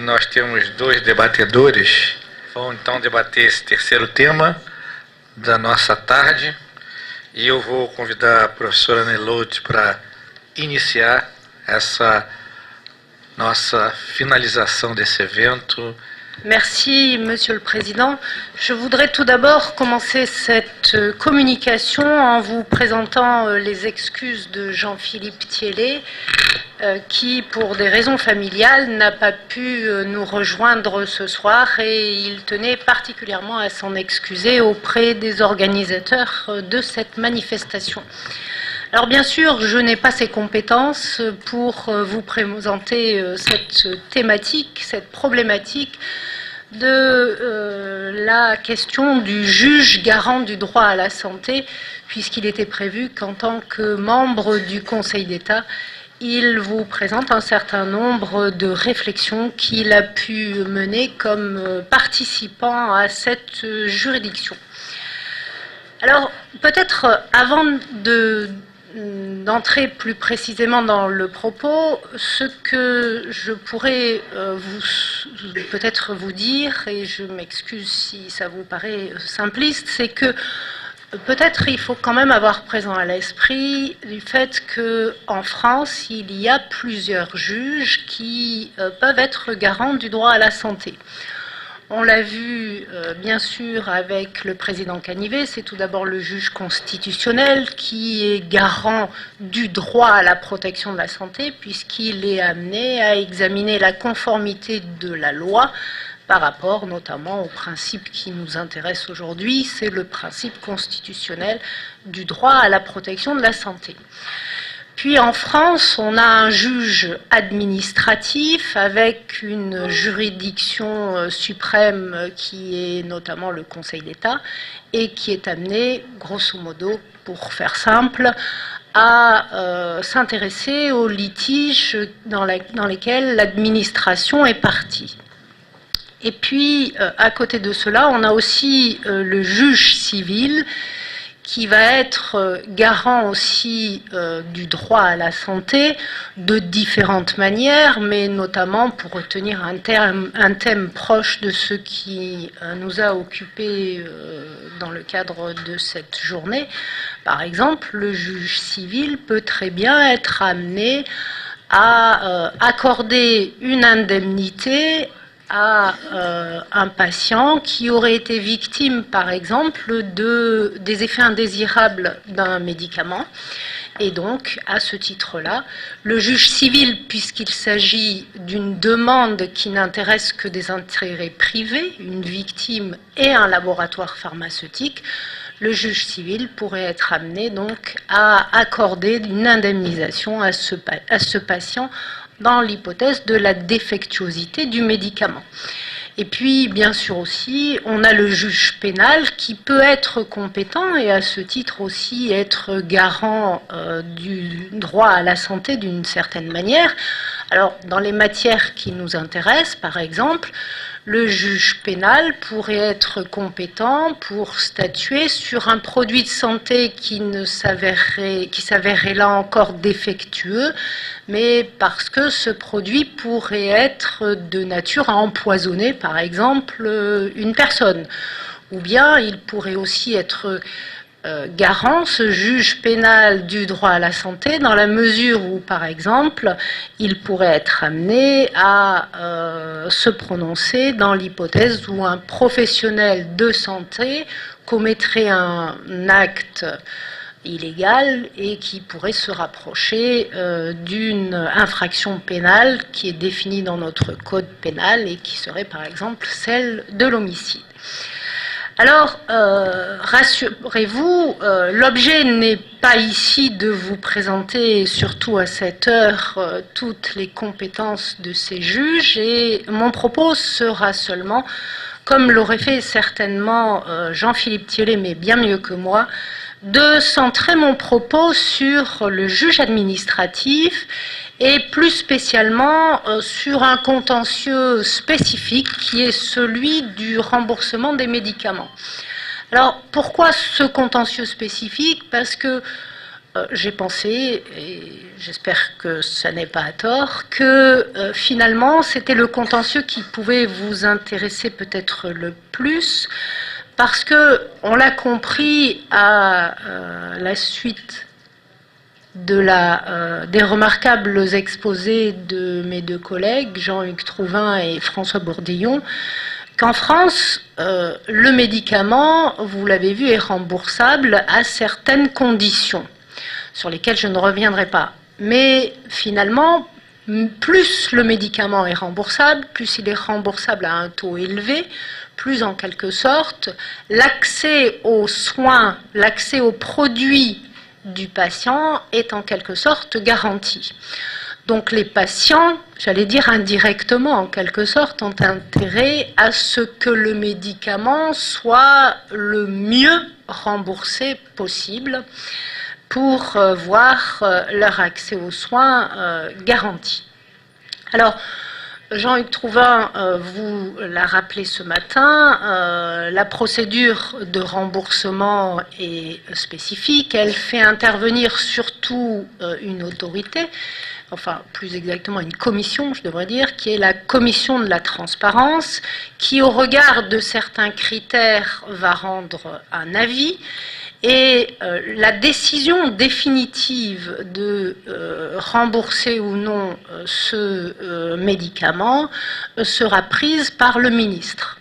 nós temos dois debatedores. Vão então debater esse terceiro tema da nossa tarde. E eu vou convidar a professora Neloud para iniciar essa nossa finalisation de cet evento. Merci, Monsieur le Président. Je voudrais tout d'abord commencer cette communication en vous présentant les excuses de Jean-Philippe Thiellet, qui, pour des raisons familiales, n'a pas pu nous rejoindre ce soir et il tenait particulièrement à s'en excuser auprès des organisateurs de cette manifestation. Alors bien sûr, je n'ai pas ces compétences pour vous présenter cette thématique, cette problématique de la question du juge garant du droit à la santé, puisqu'il était prévu qu'en tant que membre du Conseil d'État, il vous présente un certain nombre de réflexions qu'il a pu mener comme participant à cette juridiction. Alors, peut-être avant d'entrer plus précisément dans le propos, ce que je pourrais peut-être vous dire, et je m'excuse si ça vous paraît simpliste, c'est que peut-être il faut quand même avoir présent à l'esprit du fait qu'en France, il y a plusieurs juges qui peuvent être garants du droit à la santé. On l'a vu, bien sûr, avec le président Canivet, c'est tout d'abord le juge constitutionnel qui est garant du droit à la protection de la santé, puisqu'il est amené à examiner la conformité de la loi par rapport notamment au principe qui nous intéresse aujourd'hui, c'est le principe constitutionnel du droit à la protection de la santé. Puis en France, on a un juge administratif avec une juridiction suprême qui est notamment le Conseil d'État et qui est amené, grosso modo, pour faire simple, à s'intéresser aux litiges dans lesquels l'administration est partie. Et puis, à côté de cela, on a aussi le juge civil qui va être garant aussi du droit à la santé de différentes manières, mais notamment pour retenir un thème proche de ce qui nous a occupés dans le cadre de cette journée. Par exemple, le juge civil peut très bien être amené à accorder une indemnité à un patient qui aurait été victime, par exemple, des effets indésirables d'un médicament. Et donc, à ce titre-là, le juge civil, puisqu'il s'agit d'une demande qui n'intéresse que des intérêts privés, une victime et un laboratoire pharmaceutique, le juge civil pourrait être amené donc à accorder une indemnisation à ce patient dans l'hypothèse de la défectuosité du médicament. Et puis, bien sûr aussi, on a le juge pénal qui peut être compétent et à ce titre aussi être garant du droit à la santé d'une certaine manière. Alors, dans les matières qui nous intéressent, par exemple, le juge pénal pourrait être compétent pour statuer sur un produit de santé qui s'avérerait là encore défectueux, mais parce que ce produit pourrait être de nature à empoisonner, par exemple, une personne. Ou bien il pourrait aussi être garant, ce juge pénal du droit à la santé, dans la mesure où, par exemple, il pourrait être amené à se prononcer dans l'hypothèse où un professionnel de santé commettrait un acte illégal et qui pourrait se rapprocher d'une infraction pénale qui est définie dans notre code pénal et qui serait, par exemple, celle de l'homicide. Alors, rassurez-vous, l'objet n'est pas ici de vous présenter, surtout à cette heure, toutes les compétences de ces juges, et mon propos sera seulement, comme l'aurait fait certainement Jean-Philippe Thiellet, mais bien mieux que moi, de centrer mon propos sur le juge administratif et plus spécialement sur un contentieux spécifique qui est celui du remboursement des médicaments. Alors, pourquoi ce contentieux spécifique? Parce que j'ai pensé, et j'espère que ça n'est pas à tort, que finalement c'était le contentieux qui pouvait vous intéresser peut-être le plus, parce que on l'a compris à la suite des remarquables exposés de mes deux collègues, Jean-Hugues Trouvin et François Bourdillon, qu'en France, le médicament, vous l'avez vu, est remboursable à certaines conditions, sur lesquelles je ne reviendrai pas. Mais finalement, plus le médicament est remboursable, plus il est remboursable à un taux élevé, plus en quelque sorte, l'accès aux soins, l'accès aux produits du patient est en quelque sorte garanti. Donc les patients, j'allais dire indirectement en quelque sorte, ont intérêt à ce que le médicament soit le mieux remboursé possible pour voir leur accès aux soins garanti. Alors, Jean-Hugues Trouvin vous l'a rappelé ce matin, la procédure de remboursement est spécifique, elle fait intervenir surtout une autorité, enfin plus exactement une commission, je devrais dire, qui est la commission de la transparence, qui au regard de certains critères va rendre un avis. Et la décision définitive de rembourser ou non ce médicament sera prise par le ministre.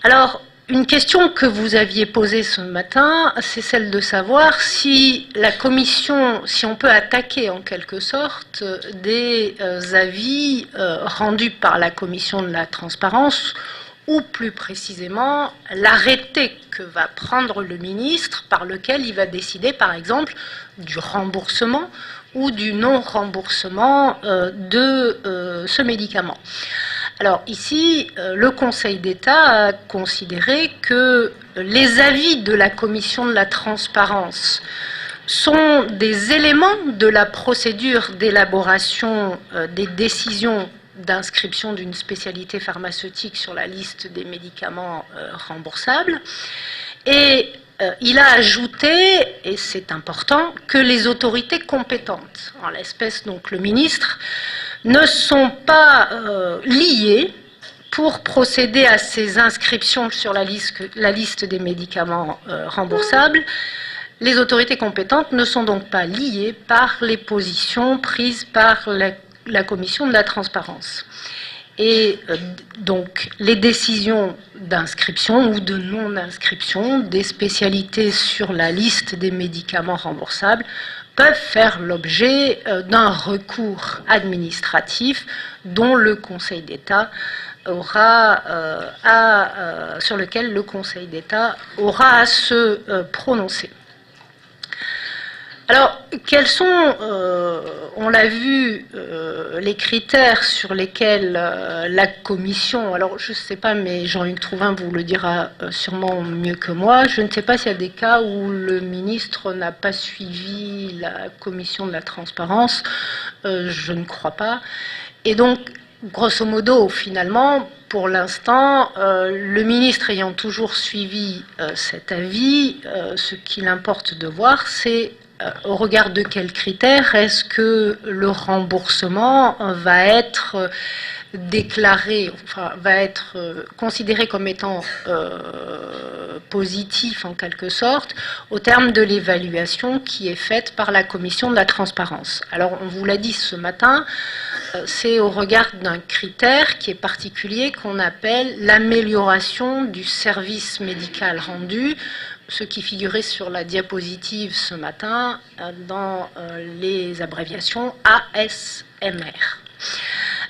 Alors, une question que vous aviez posée ce matin, c'est celle de savoir si la commission, si on peut attaquer en quelque sorte des avis rendus par la commission de la transparence, ou plus précisément l'arrêté que va prendre le ministre par lequel il va décider par exemple du remboursement ou du non-remboursement de ce médicament. Alors ici, le Conseil d'État a considéré que les avis de la Commission de la transparence sont des éléments de la procédure d'élaboration des décisions d'inscription d'une spécialité pharmaceutique sur la liste des médicaments remboursables. Et il a ajouté, et c'est important, que les autorités compétentes, en l'espèce donc le ministre, ne sont pas liées pour procéder à ces inscriptions sur la liste des médicaments remboursables. Les autorités compétentes ne sont donc pas liées par les positions prises par la commission de la transparence. Et donc les décisions d'inscription ou de non-inscription des spécialités sur la liste des médicaments remboursables peuvent faire l'objet d'un recours administratif dont le Conseil d'État aura sur lequel le Conseil d'État aura à se prononcer. Alors, quels sont, on l'a vu, les critères sur lesquels la Commission, alors je ne sais pas, mais Jean-Hugues Trouvin vous le dira sûrement mieux que moi, je ne sais pas s'il y a des cas où le ministre n'a pas suivi la Commission de la transparence, je ne crois pas. Et donc, grosso modo, finalement, pour l'instant, le ministre ayant toujours suivi cet avis, ce qu'il importe de voir, c'est au regard de quels critères est-ce que le remboursement va être déclaré, enfin va être considéré comme étant positif en quelque sorte, au terme de l'évaluation qui est faite par la commission de la transparence. Alors on vous l'a dit ce matin, c'est au regard d'un critère qui est particulier qu'on appelle l'amélioration du service médical rendu, ce qui figurait sur la diapositive ce matin dans les abréviations ASMR.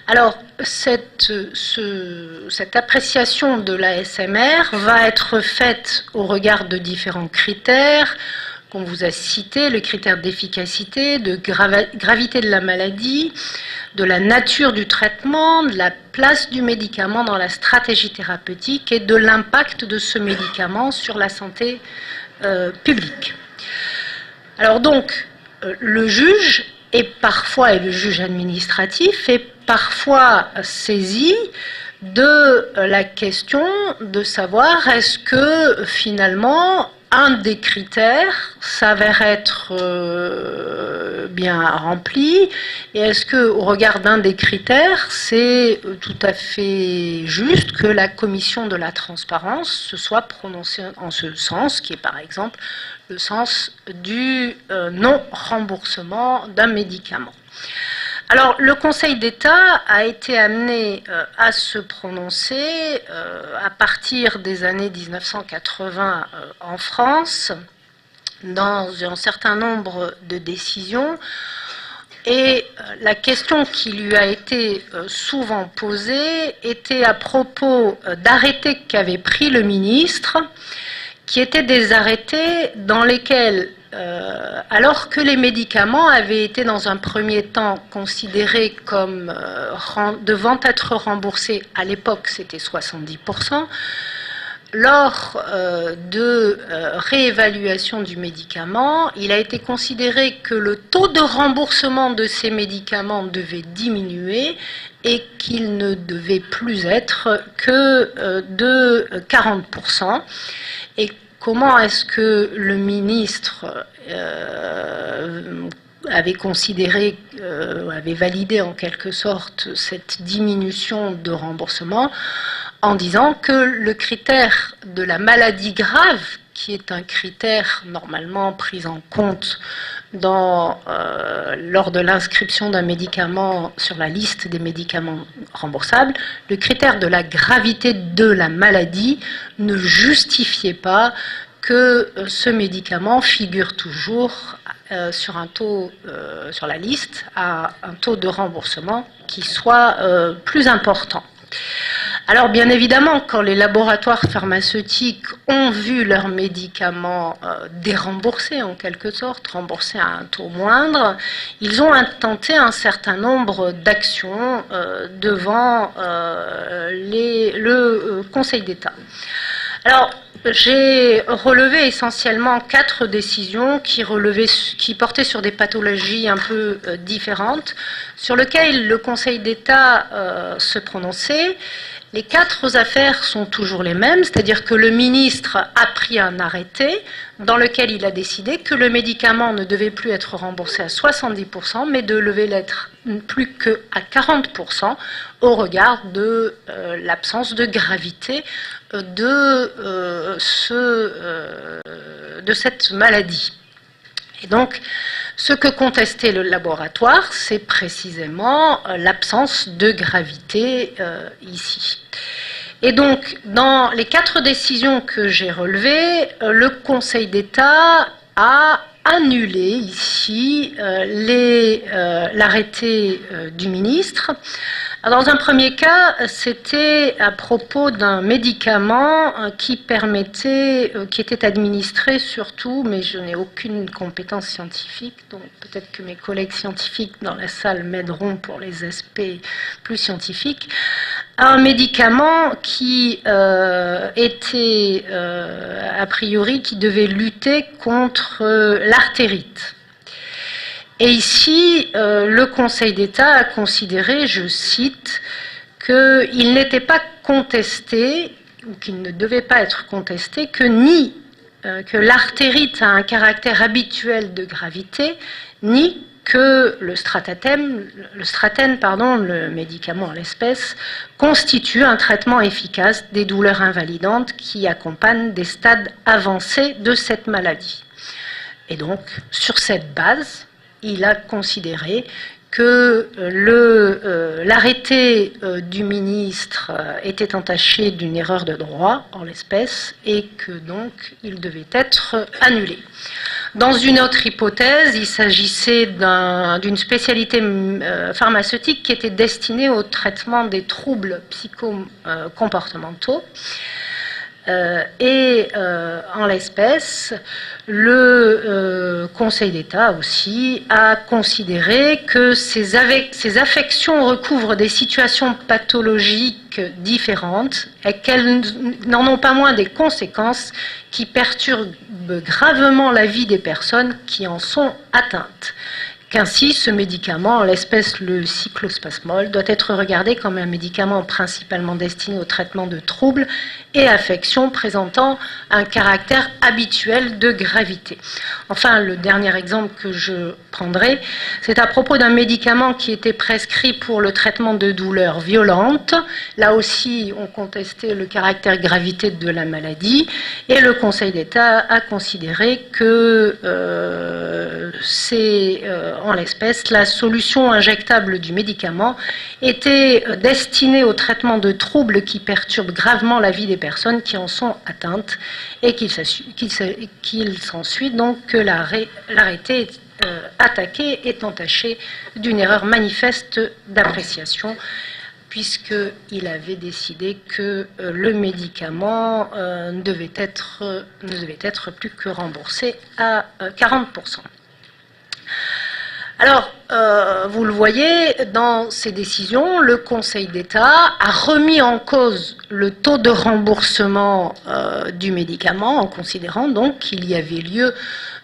Alors, cette appréciation de l'ASMR va être faite au regard de différents critères qu'on vous a cités, le critère d'efficacité, de gravité de la maladie, de la nature du traitement, de la place du médicament dans la stratégie thérapeutique et de l'impact de ce médicament sur la santé publique. Alors donc, le juge est parfois, et le juge administratif est parfois saisi de la question de savoir est-ce que finalement un des critères s'avère être bien rempli, et est-ce que, au regard d'un des critères, c'est tout à fait juste que la commission de la transparence se soit prononcée en ce sens, qui est par exemple le sens du non-remboursement d'un médicament. Alors, le Conseil d'État a été amené à se prononcer à partir des années 1980 en France, dans un certain nombre de décisions, et la question qui lui a été souvent posée était à propos d'arrêtés qu'avait pris le ministre, qui étaient des arrêtés dans lesquels alors que les médicaments avaient été dans un premier temps considérés comme devant être remboursés, à l'époque c'était 70%, lors de réévaluation du médicament, il a été considéré que le taux de remboursement de ces médicaments devait diminuer et qu'il ne devait plus être que de 40%. Et comment est-ce que le ministre avait considéré, avait validé en quelque sorte cette diminution de remboursement en disant que le critère de la maladie grave, qui est un critère normalement pris en compte lors de l'inscription d'un médicament sur la liste des médicaments remboursables, le critère de la gravité de la maladie ne justifiait pas que ce médicament figure toujours sur la liste à un taux de remboursement qui soit plus important. Alors bien évidemment, quand les laboratoires pharmaceutiques ont vu leurs médicaments déremboursés en quelque sorte, remboursés à un taux moindre, ils ont intenté un certain nombre d'actions devant le Conseil d'État. Alors, j'ai relevé essentiellement 4 décisions qui portaient sur des pathologies un peu différentes, sur lesquelles le Conseil d'État se prononçait. Les 4 affaires sont toujours les mêmes, c'est-à-dire que le ministre a pris un arrêté dans lequel il a décidé que le médicament ne devait plus être remboursé à 70%, mais devait l'être plus qu'à 40% au regard de l'absence de gravité de cette maladie. Et donc, ce que contestait le laboratoire, c'est précisément l'absence de gravité ici. Et donc, dans les 4 décisions que j'ai relevées, le Conseil d'État a annulé ici l'arrêté du ministre. Alors, dans un premier cas, c'était à propos d'un médicament qui était administré surtout, mais je n'ai aucune compétence scientifique, donc peut-être que mes collègues scientifiques dans la salle m'aideront pour les aspects plus scientifiques. Un médicament qui était a priori qui devait lutter contre l'artérite. Et ici, le Conseil d'État a considéré, je cite, qu'il n'était pas contesté, ou qu'il ne devait pas être contesté, que l'artérite a un caractère habituel de gravité, ni que le stratène, le médicament en l'espèce, constitue un traitement efficace des douleurs invalidantes qui accompagnent des stades avancés de cette maladie. Et donc, sur cette base, il a considéré que l'arrêté du ministre était entaché d'une erreur de droit, en l'espèce, et que donc il devait être annulé. Dans une autre hypothèse, il s'agissait d'une spécialité pharmaceutique qui était destinée au traitement des troubles psychocomportementaux. En l'espèce, le Conseil d'État aussi a considéré que ces affections recouvrent des situations pathologiques différentes et qu'elles n'en ont pas moins des conséquences qui perturbent gravement la vie des personnes qui en sont atteintes. qu'ainsi ce médicament, en l'espèce le cyclospasmol, doit être regardé comme un médicament principalement destiné au traitement de troubles et affections présentant un caractère habituel de gravité. Enfin, le dernier exemple que je prendrai, c'est à propos d'un médicament qui était prescrit pour le traitement de douleurs violentes. Là aussi, on contestait le caractère gravité de la maladie et le Conseil d'État a considéré que en l'espèce, la solution injectable du médicament était destinée au traitement de troubles qui perturbent gravement la vie des personnes qui en sont atteintes et qu'il s'ensuit donc que l'arrêté attaqué est entaché d'une erreur manifeste d'appréciation, puisqu'il avait décidé que le médicament ne devait être plus que remboursé à 40%. Alors, vous le voyez, dans ces décisions, le Conseil d'État a remis en cause le taux de remboursement du médicament, en considérant donc qu'il y avait lieu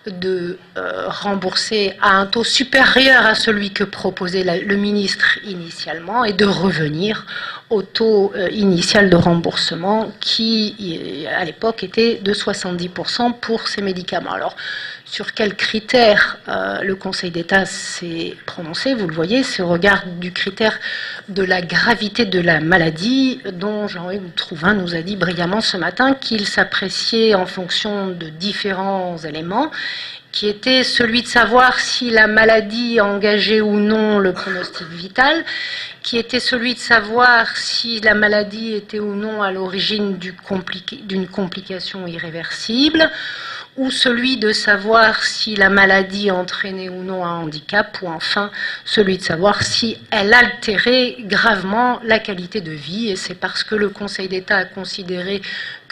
de rembourser à un taux supérieur à celui que proposait le ministre initialement et de revenir au taux initial de remboursement qui, à l'époque, était de 70% pour ces médicaments. Alors, sur quels critères le Conseil d'État s'est prononcé, vous le voyez, c'est au regard du critère de la gravité de la maladie, dont Jean-Hugues Trouvin nous a dit brillamment ce matin qu'il s'appréciait en fonction de différents éléments, qui était celui de savoir si la maladie engageait ou non le pronostic vital, qui était celui de savoir si la maladie était ou non à l'origine d'une complication irréversible, ou celui de savoir si la maladie entraînait ou non un handicap, ou enfin celui de savoir si elle altérait gravement la qualité de vie. Et c'est parce que le Conseil d'État a considéré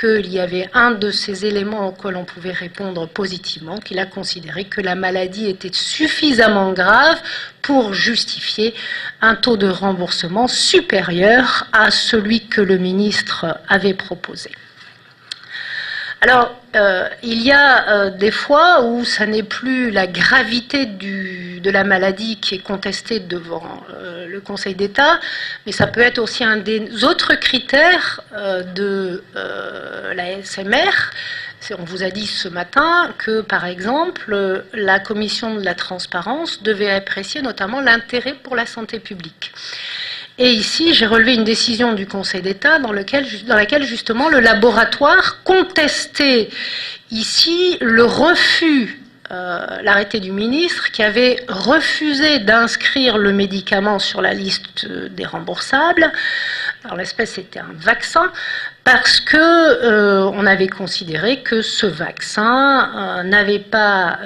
qu'il y avait un de ces éléments auxquels on pouvait répondre positivement, qu'il a considéré que la maladie était suffisamment grave pour justifier un taux de remboursement supérieur à celui que le ministre avait proposé. Alors, il y a des fois où ça n'est plus la gravité de la maladie qui est contestée devant le Conseil d'État, mais ça peut être aussi un des autres critères de la SMR. On vous a dit ce matin que, par exemple, la Commission de la transparence devait apprécier notamment l'intérêt pour la santé publique. Et ici, j'ai relevé une décision du Conseil d'État dans laquelle justement le laboratoire contestait ici le refus, l'arrêté du ministre qui avait refusé d'inscrire le médicament sur la liste des remboursables. Alors l'espèce c'était un vaccin, parce que on avait considéré que ce vaccin n'avait pas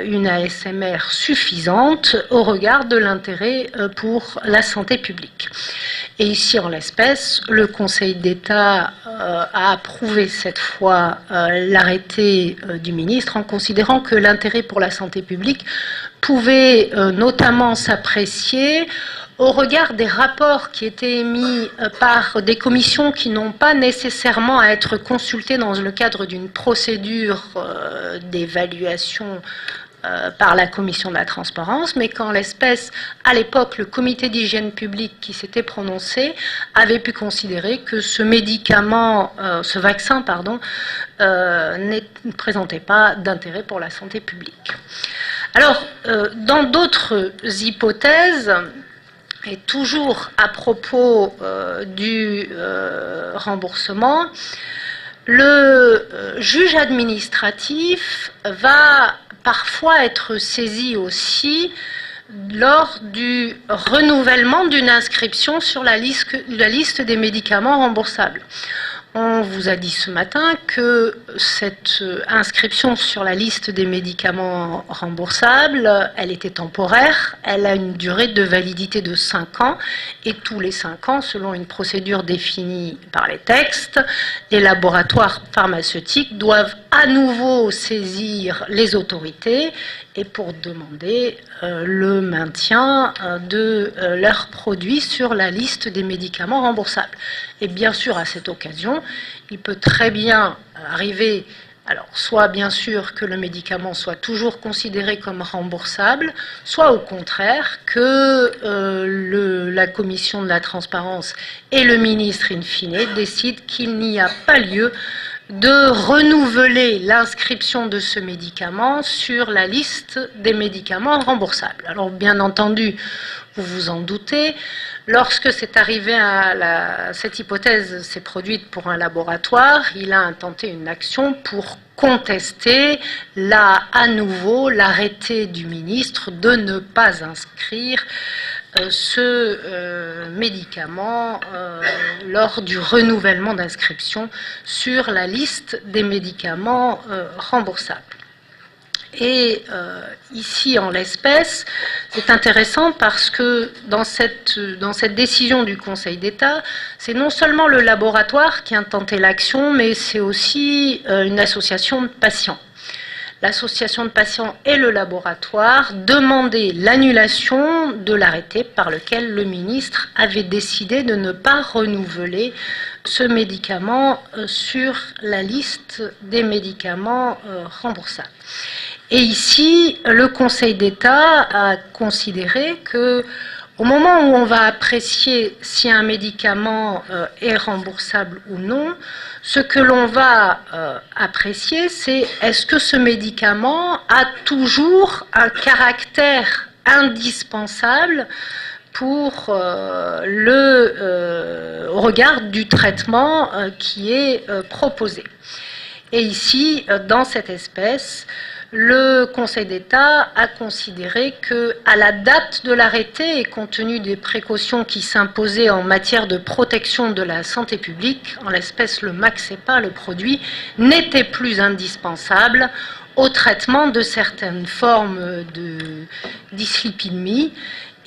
une ASMR suffisante au regard de l'intérêt pour la santé publique. Et ici, en l'espèce, le Conseil d'État a approuvé cette fois l'arrêté du ministre en considérant que l'intérêt pour la santé publique pouvait notamment s'apprécier au regard des rapports qui étaient émis par des commissions qui n'ont pas nécessairement à être consultées dans le cadre d'une procédure d'évaluation par la Commission de la transparence, mais qu'en l'espèce, à l'époque, le comité d'hygiène publique qui s'était prononcé avait pu considérer que ce médicament, ce vaccin, ne présentait pas d'intérêt pour la santé publique. Alors, dans d'autres hypothèses, et toujours à propos du remboursement, le juge administratif va parfois être saisi aussi lors du renouvellement d'une inscription sur la liste des médicaments remboursables. On vous a dit ce matin que cette inscription sur la liste des médicaments remboursables, elle était temporaire, elle a une durée de validité de 5 ans, et tous les 5 ans, selon une procédure définie par les textes, les laboratoires pharmaceutiques doivent à nouveau saisir les autorités et pour demander le maintien de leurs produits sur la liste des médicaments remboursables. Et bien sûr, à cette occasion, il peut très bien arriver Alors, soit bien sûr que le médicament soit toujours considéré comme remboursable, soit au contraire que la commission de la transparence et le ministre in fine décident qu'il n'y a pas lieu de renouveler l'inscription de ce médicament sur la liste des médicaments remboursables. Alors bien entendu, vous vous en doutez, lorsque c'est arrivé cette hypothèse s'est produite pour un laboratoire, il a intenté une action pour contester à nouveau l'arrêté du ministre de ne pas inscrire ce médicament lors du renouvellement d'inscription sur la liste des médicaments remboursables. Et ici, en l'espèce, c'est intéressant parce que dans cette décision du Conseil d'État, c'est non seulement le laboratoire qui a tenté l'action, mais c'est aussi une association de patients. L'association de patients et le laboratoire demandaient l'annulation de l'arrêté par lequel le ministre avait décidé de ne pas renouveler ce médicament sur la liste des médicaments remboursables. Et ici, le Conseil d'État a considéré que, au moment où on va apprécier si un médicament est remboursable ou non, ce que l'on va apprécier, c'est est-ce que ce médicament a toujours un caractère indispensable pour au regard du traitement qui est proposé. Et ici, dans cette espèce, le Conseil d'État a considéré qu'à la date de l'arrêté et compte tenu des précautions qui s'imposaient en matière de protection de la santé publique, en l'espèce le Maxepa, le produit, n'était plus indispensable au traitement de certaines formes de dyslipidémie.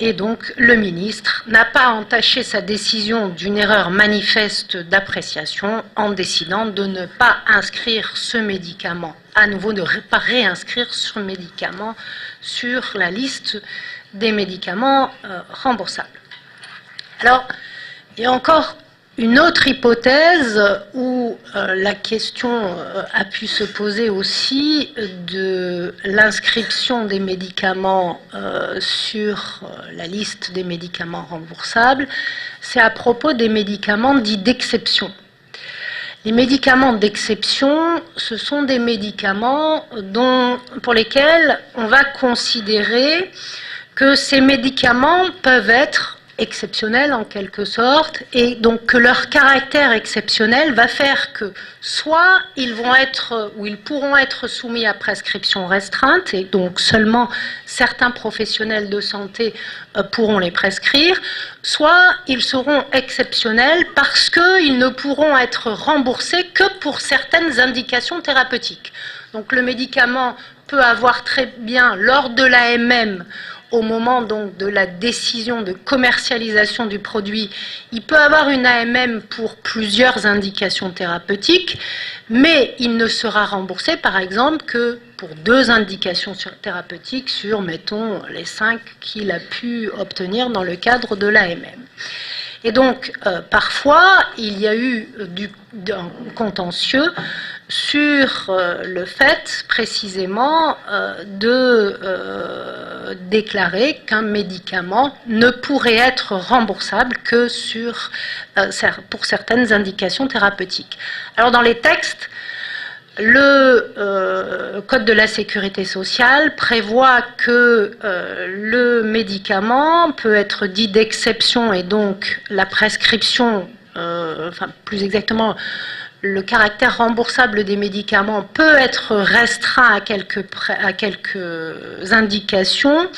Et donc le ministre n'a pas entaché sa décision d'une erreur manifeste d'appréciation en décidant de ne pas inscrire ce médicament, à nouveau de ne pas réinscrire ce médicament sur la liste des médicaments remboursables. Alors, il y a encore une autre hypothèse où la question a pu se poser aussi de l'inscription des médicaments sur la liste des médicaments remboursables, c'est à propos des médicaments dits d'exception. Les médicaments d'exception, ce sont des médicaments pour lesquels on va considérer que ces médicaments peuvent être exceptionnels en quelque sorte, et donc que leur caractère exceptionnel va faire que soit ils vont être ou ils pourront être soumis à prescription restreinte, et donc seulement certains professionnels de santé pourront les prescrire, soit ils seront exceptionnels parce qu'ils ne pourront être remboursés que pour certaines indications thérapeutiques. Donc le médicament peut avoir très bien, lors de l'AMM, au moment donc de la décision de commercialisation du produit, il peut avoir une AMM pour plusieurs indications thérapeutiques, mais il ne sera remboursé par exemple que pour 2 indications thérapeutiques sur, mettons, les 5 qu'il a pu obtenir dans le cadre de l'AMM. Et donc, parfois, il y a eu un contentieux sur le fait, précisément, de déclarer qu'un médicament ne pourrait être remboursable que pour certaines indications thérapeutiques. Alors, dans les textes, le Code de la Sécurité sociale prévoit que le médicament peut être dit d'exception et donc la prescription, plus exactement, le caractère remboursable des médicaments peut être restreint à quelques indications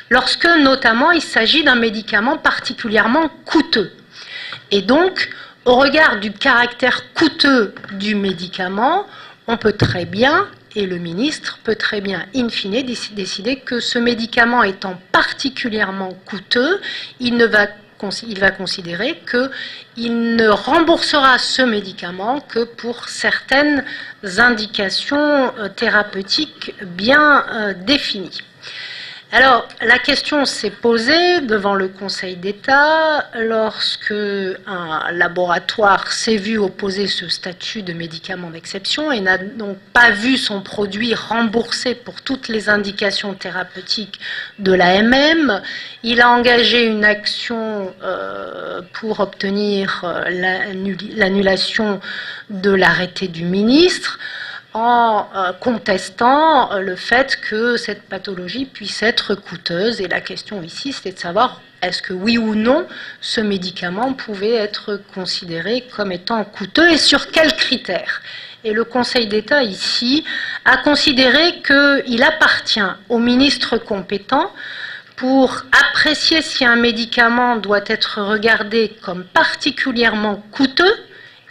lorsque notamment il s'agit d'un médicament particulièrement coûteux. Et donc, au regard du caractère coûteux du médicament, on peut très bien, et le ministre peut très bien, in fine, décider que ce médicament étant particulièrement coûteux, il va considérer qu'il ne remboursera ce médicament que pour certaines indications thérapeutiques bien définies. Alors, la question s'est posée devant le Conseil d'État lorsque un laboratoire s'est vu opposer ce statut de médicament d'exception et n'a donc pas vu son produit remboursé pour toutes les indications thérapeutiques de l'AMM. Il a engagé une action pour obtenir l'annulation de l'arrêté du ministre, en contestant le fait que cette pathologie puisse être coûteuse. Et la question ici, c'était de savoir est-ce que oui ou non, ce médicament pouvait être considéré comme étant coûteux et sur quels critères. Et le Conseil d'État ici a considéré qu'il appartient au ministre compétent pour apprécier si un médicament doit être regardé comme particulièrement coûteux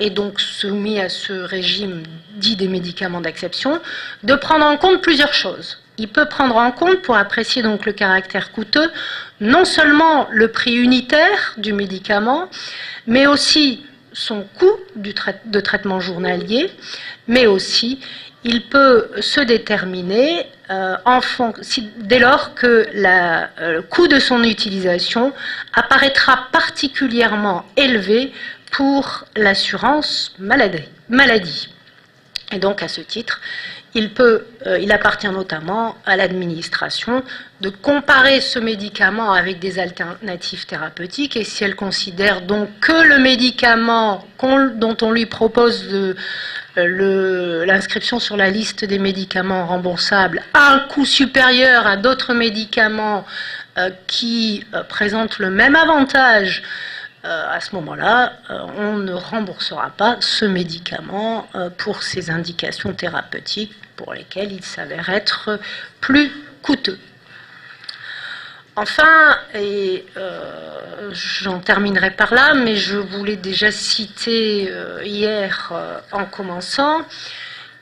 et donc soumis à ce régime dit des médicaments d'exception, de prendre en compte plusieurs choses. Il peut prendre en compte, pour apprécier donc le caractère coûteux, non seulement le prix unitaire du médicament, mais aussi son coût de traitement journalier, mais aussi il peut se déterminer dès lors que le coût de son utilisation apparaîtra particulièrement élevé pour l'assurance maladie. Et donc, à ce titre, il appartient notamment à l'administration de comparer ce médicament avec des alternatives thérapeutiques, et si elle considère donc que le médicament dont on lui propose l'inscription sur la liste des médicaments remboursables a un coût supérieur à d'autres médicaments qui présentent le même avantage, à ce moment-là, on ne remboursera pas ce médicament pour ces indications thérapeutiques pour lesquelles il s'avère être plus coûteux. Enfin, et j'en terminerai par là, mais je vous l'ai déjà cité hier en commençant,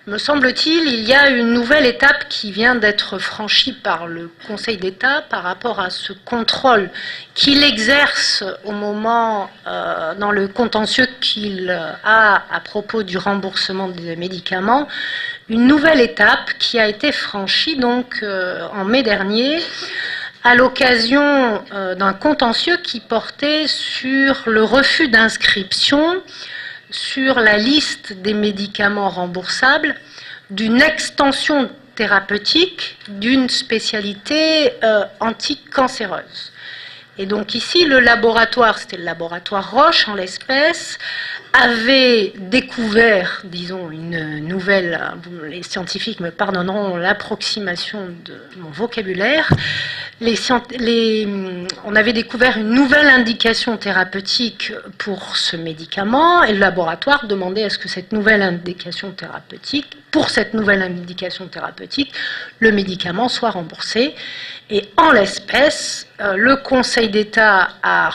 me semble-t-il, il y a une nouvelle étape qui vient d'être franchie par le Conseil d'État par rapport à ce contrôle qu'il exerce au moment, dans le contentieux qu'il a à propos du remboursement des médicaments, une nouvelle étape qui a été franchie donc en mai dernier à l'occasion d'un contentieux qui portait sur le refus d'inscription sur la liste des médicaments remboursables d'une extension thérapeutique d'une spécialité anticancéreuse. Et donc ici, le laboratoire, c'était le laboratoire Roche en l'espèce, avait découvert, disons, une nouvelle, les scientifiques me pardonneront l'approximation de mon vocabulaire, on avait découvert une nouvelle indication thérapeutique pour ce médicament et le laboratoire demandait à ce que cette nouvelle indication thérapeutique, pour cette nouvelle indication thérapeutique, le médicament soit remboursé. Et en l'espèce, le Conseil d'État a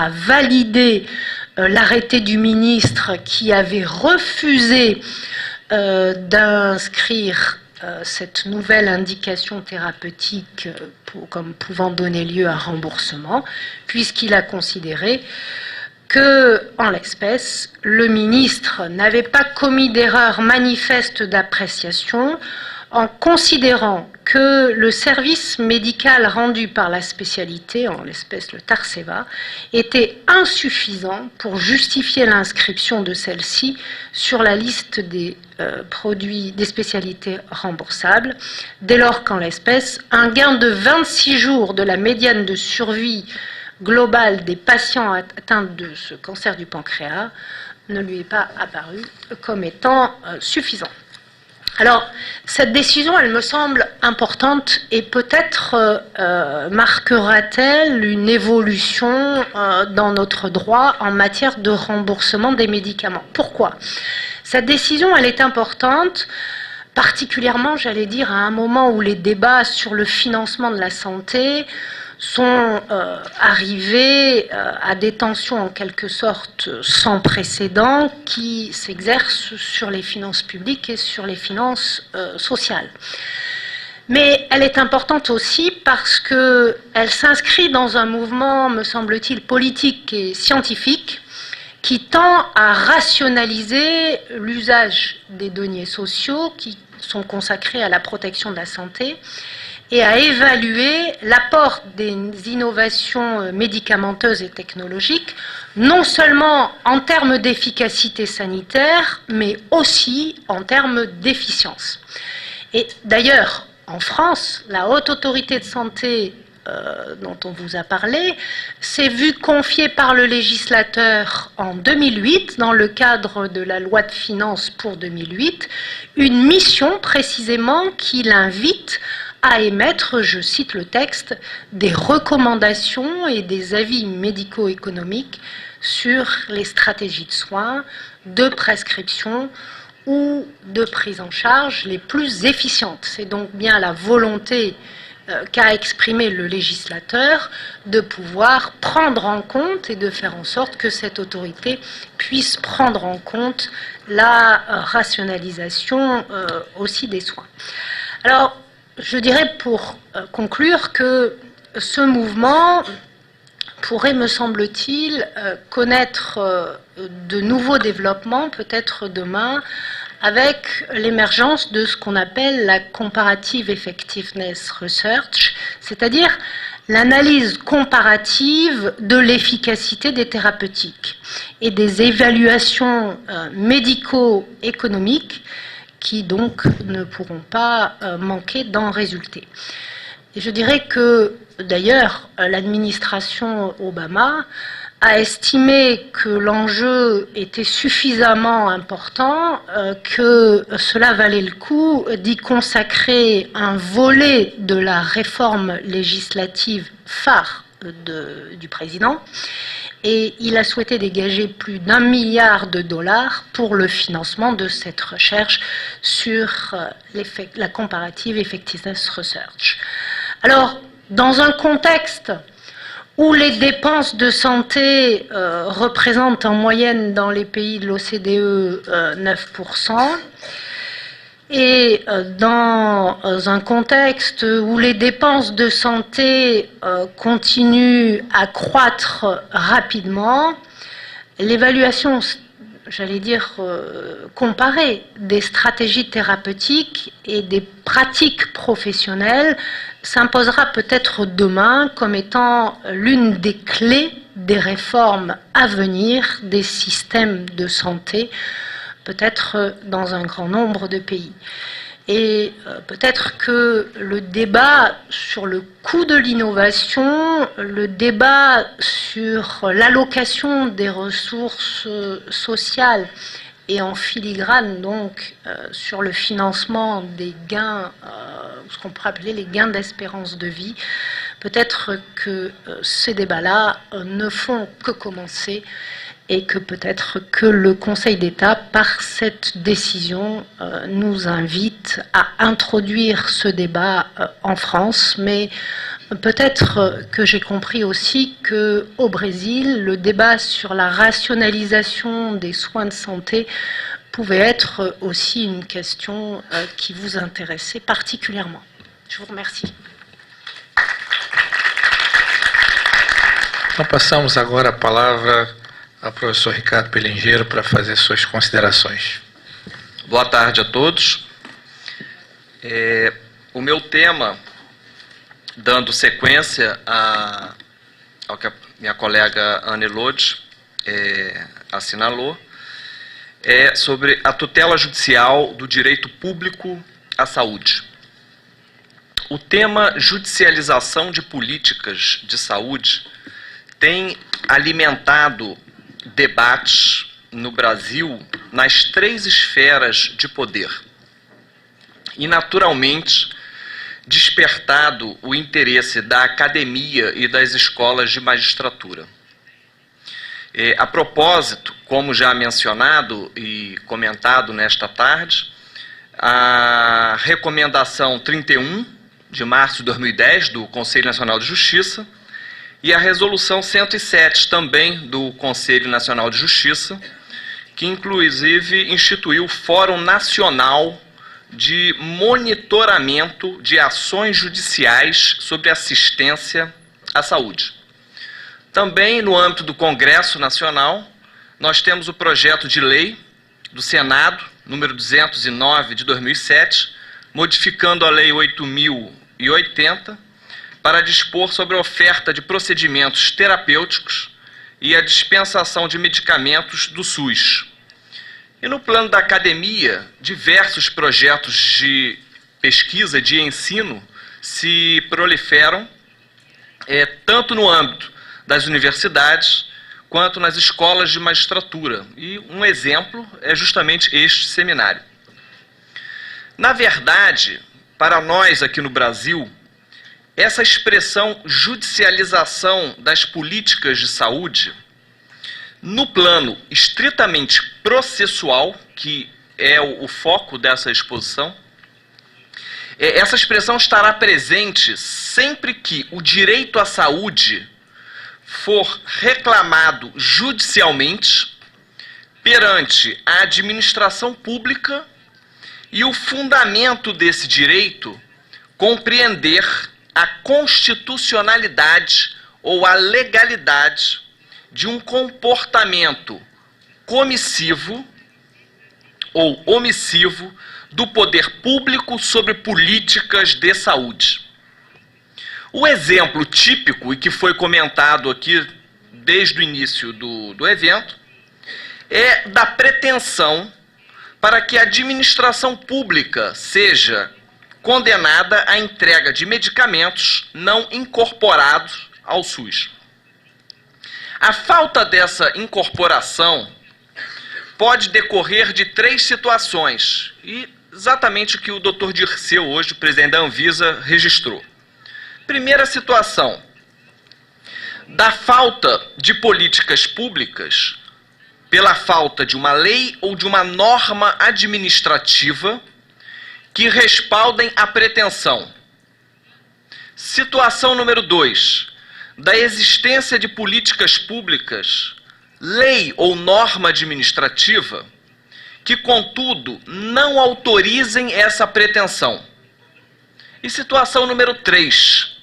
validé l'arrêté du ministre qui avait refusé d'inscrire cette nouvelle indication thérapeutique comme pouvant donner lieu à remboursement, puisqu'il a considéré que, en l'espèce, le ministre n'avait pas commis d'erreur manifeste d'appréciation en considérant que le service médical rendu par la spécialité, en l'espèce le Tarceva, était insuffisant pour justifier l'inscription de celle-ci sur la liste des produits des spécialités remboursables, dès lors qu'en l'espèce, un gain de 26 jours de la médiane de survie globale des patients atteints de ce cancer du pancréas ne lui est pas apparu comme étant suffisant. Alors, cette décision, elle me semble importante et peut-être marquera-t-elle une évolution dans notre droit en matière de remboursement des médicaments. Pourquoi ? Cette décision, elle est importante, particulièrement, j'allais dire, à un moment où les débats sur le financement de la santé sont arrivés à des tensions en quelque sorte sans précédent qui s'exercent sur les finances publiques et sur les finances sociales. Mais elle est importante aussi parce qu'elle s'inscrit dans un mouvement, me semble-t-il, politique et scientifique qui tend à rationaliser l'usage des deniers sociaux qui sont consacrés à la protection de la santé et à évaluer l'apport des innovations médicamenteuses et technologiques, non seulement en termes d'efficacité sanitaire, mais aussi en termes d'efficience. Et d'ailleurs, en France, la Haute Autorité de Santé dont on vous a parlé, s'est vue confier par le législateur en 2008, dans le cadre de la loi de finances pour 2008, une mission précisément qui l'invite à émettre, je cite le texte, des recommandations et des avis médico-économiques sur les stratégies de soins, de prescription ou de prise en charge les plus efficientes. C'est donc bien la volonté qu'a exprimé le législateur de pouvoir prendre en compte et de faire en sorte que cette autorité puisse prendre en compte la rationalisation aussi des soins. Alors, je dirais pour conclure que ce mouvement pourrait, me semble-t-il, connaître de nouveaux développements, peut-être demain, avec l'émergence de ce qu'on appelle la Comparative Effectiveness Research, c'est-à-dire l'analyse comparative de l'efficacité des thérapeutiques et des évaluations médico-économiques qui donc ne pourront pas manquer d'en résulter. Et je dirais que d'ailleurs l'administration Obama a estimé que l'enjeu était suffisamment important que cela valait le coup d'y consacrer un volet de la réforme législative phare du président. Et il a souhaité dégager plus d'1 milliard de dollars pour le financement de cette recherche sur la Comparative Effectiveness Research. Alors, dans un contexte où les dépenses de santé représentent en moyenne dans les pays de l'OCDE 9%, et dans un contexte où les dépenses de santé continuent à croître rapidement, l'évaluation, j'allais dire, comparée des stratégies thérapeutiques et des pratiques professionnelles s'imposera peut-être demain comme étant l'une des clés des réformes à venir des systèmes de santé, peut-être dans un grand nombre de pays. Et peut-être que le débat sur le coût de l'innovation, le débat sur l'allocation des ressources sociales et en filigrane donc sur le financement des gains, ce qu'on pourrait appeler les gains d'espérance de vie, peut-être que ces débats-là ne font que commencer et que peut-être que le Conseil d'État, par cette décision, nous invite à introduire ce débat en France, mais peut-être que j'ai compris aussi qu'au Brésil, le débat sur la rationalisation des soins de santé pouvait être aussi une question qui vous intéressait particulièrement. Je vous remercie. Então passamos agora a palavra ao professor Ricardo Pelingeiro para fazer suas considerações. Boa tarde a todos. O meu tema, dando sequência ao que a minha colega Anne Lode assinalou, é sobre a tutela judicial do direito público à saúde. O tema judicialização de políticas de saúde tem alimentado debates no Brasil nas 3 esferas de poder e, naturalmente, despertado o interesse da academia e das escolas de magistratura. A propósito, como já mencionado e comentado nesta tarde, a recomendação 31 de março de 2010 do Conselho Nacional de Justiça e a resolução 107 também do Conselho Nacional de Justiça, que inclusive instituiu o Fórum Nacional de Monitoramento de Ações Judiciais sobre Assistência à Saúde. Também no âmbito do Congresso Nacional, nós temos o projeto de lei do Senado, número 209 de 2007, modificando a Lei 8.080 para dispor sobre a oferta de procedimentos terapêuticos e a dispensação de medicamentos do SUS. E no plano da academia, diversos projetos de pesquisa, de ensino, se proliferam, tanto no âmbito das universidades, quanto nas escolas de magistratura. E um exemplo é justamente este seminário. Na verdade, para nós aqui no Brasil, essa expressão judicialização das políticas de saúde, no plano estritamente processual, que é o foco dessa exposição, essa expressão estará presente sempre que o direito à saúde for reclamado judicialmente perante a administração pública e o fundamento desse direito compreender a constitucionalidade ou a legalidade de um comportamento comissivo ou omissivo do poder público sobre políticas de saúde. O exemplo típico, e que foi comentado aqui desde o início do evento, é da pretensão para que a administração pública seja condenada à entrega de medicamentos não incorporados ao SUS. A falta dessa incorporação pode decorrer de 3 situações, e exatamente o que o Dr. Dirceu, hoje, o presidente da Anvisa, registrou. Primeira situação, da falta de políticas públicas pela falta de uma lei ou de uma norma administrativa que respaldem a pretensão. Situação número 2, da existência de políticas públicas, lei ou norma administrativa, que, contudo, não autorizem essa pretensão. E situação número 3,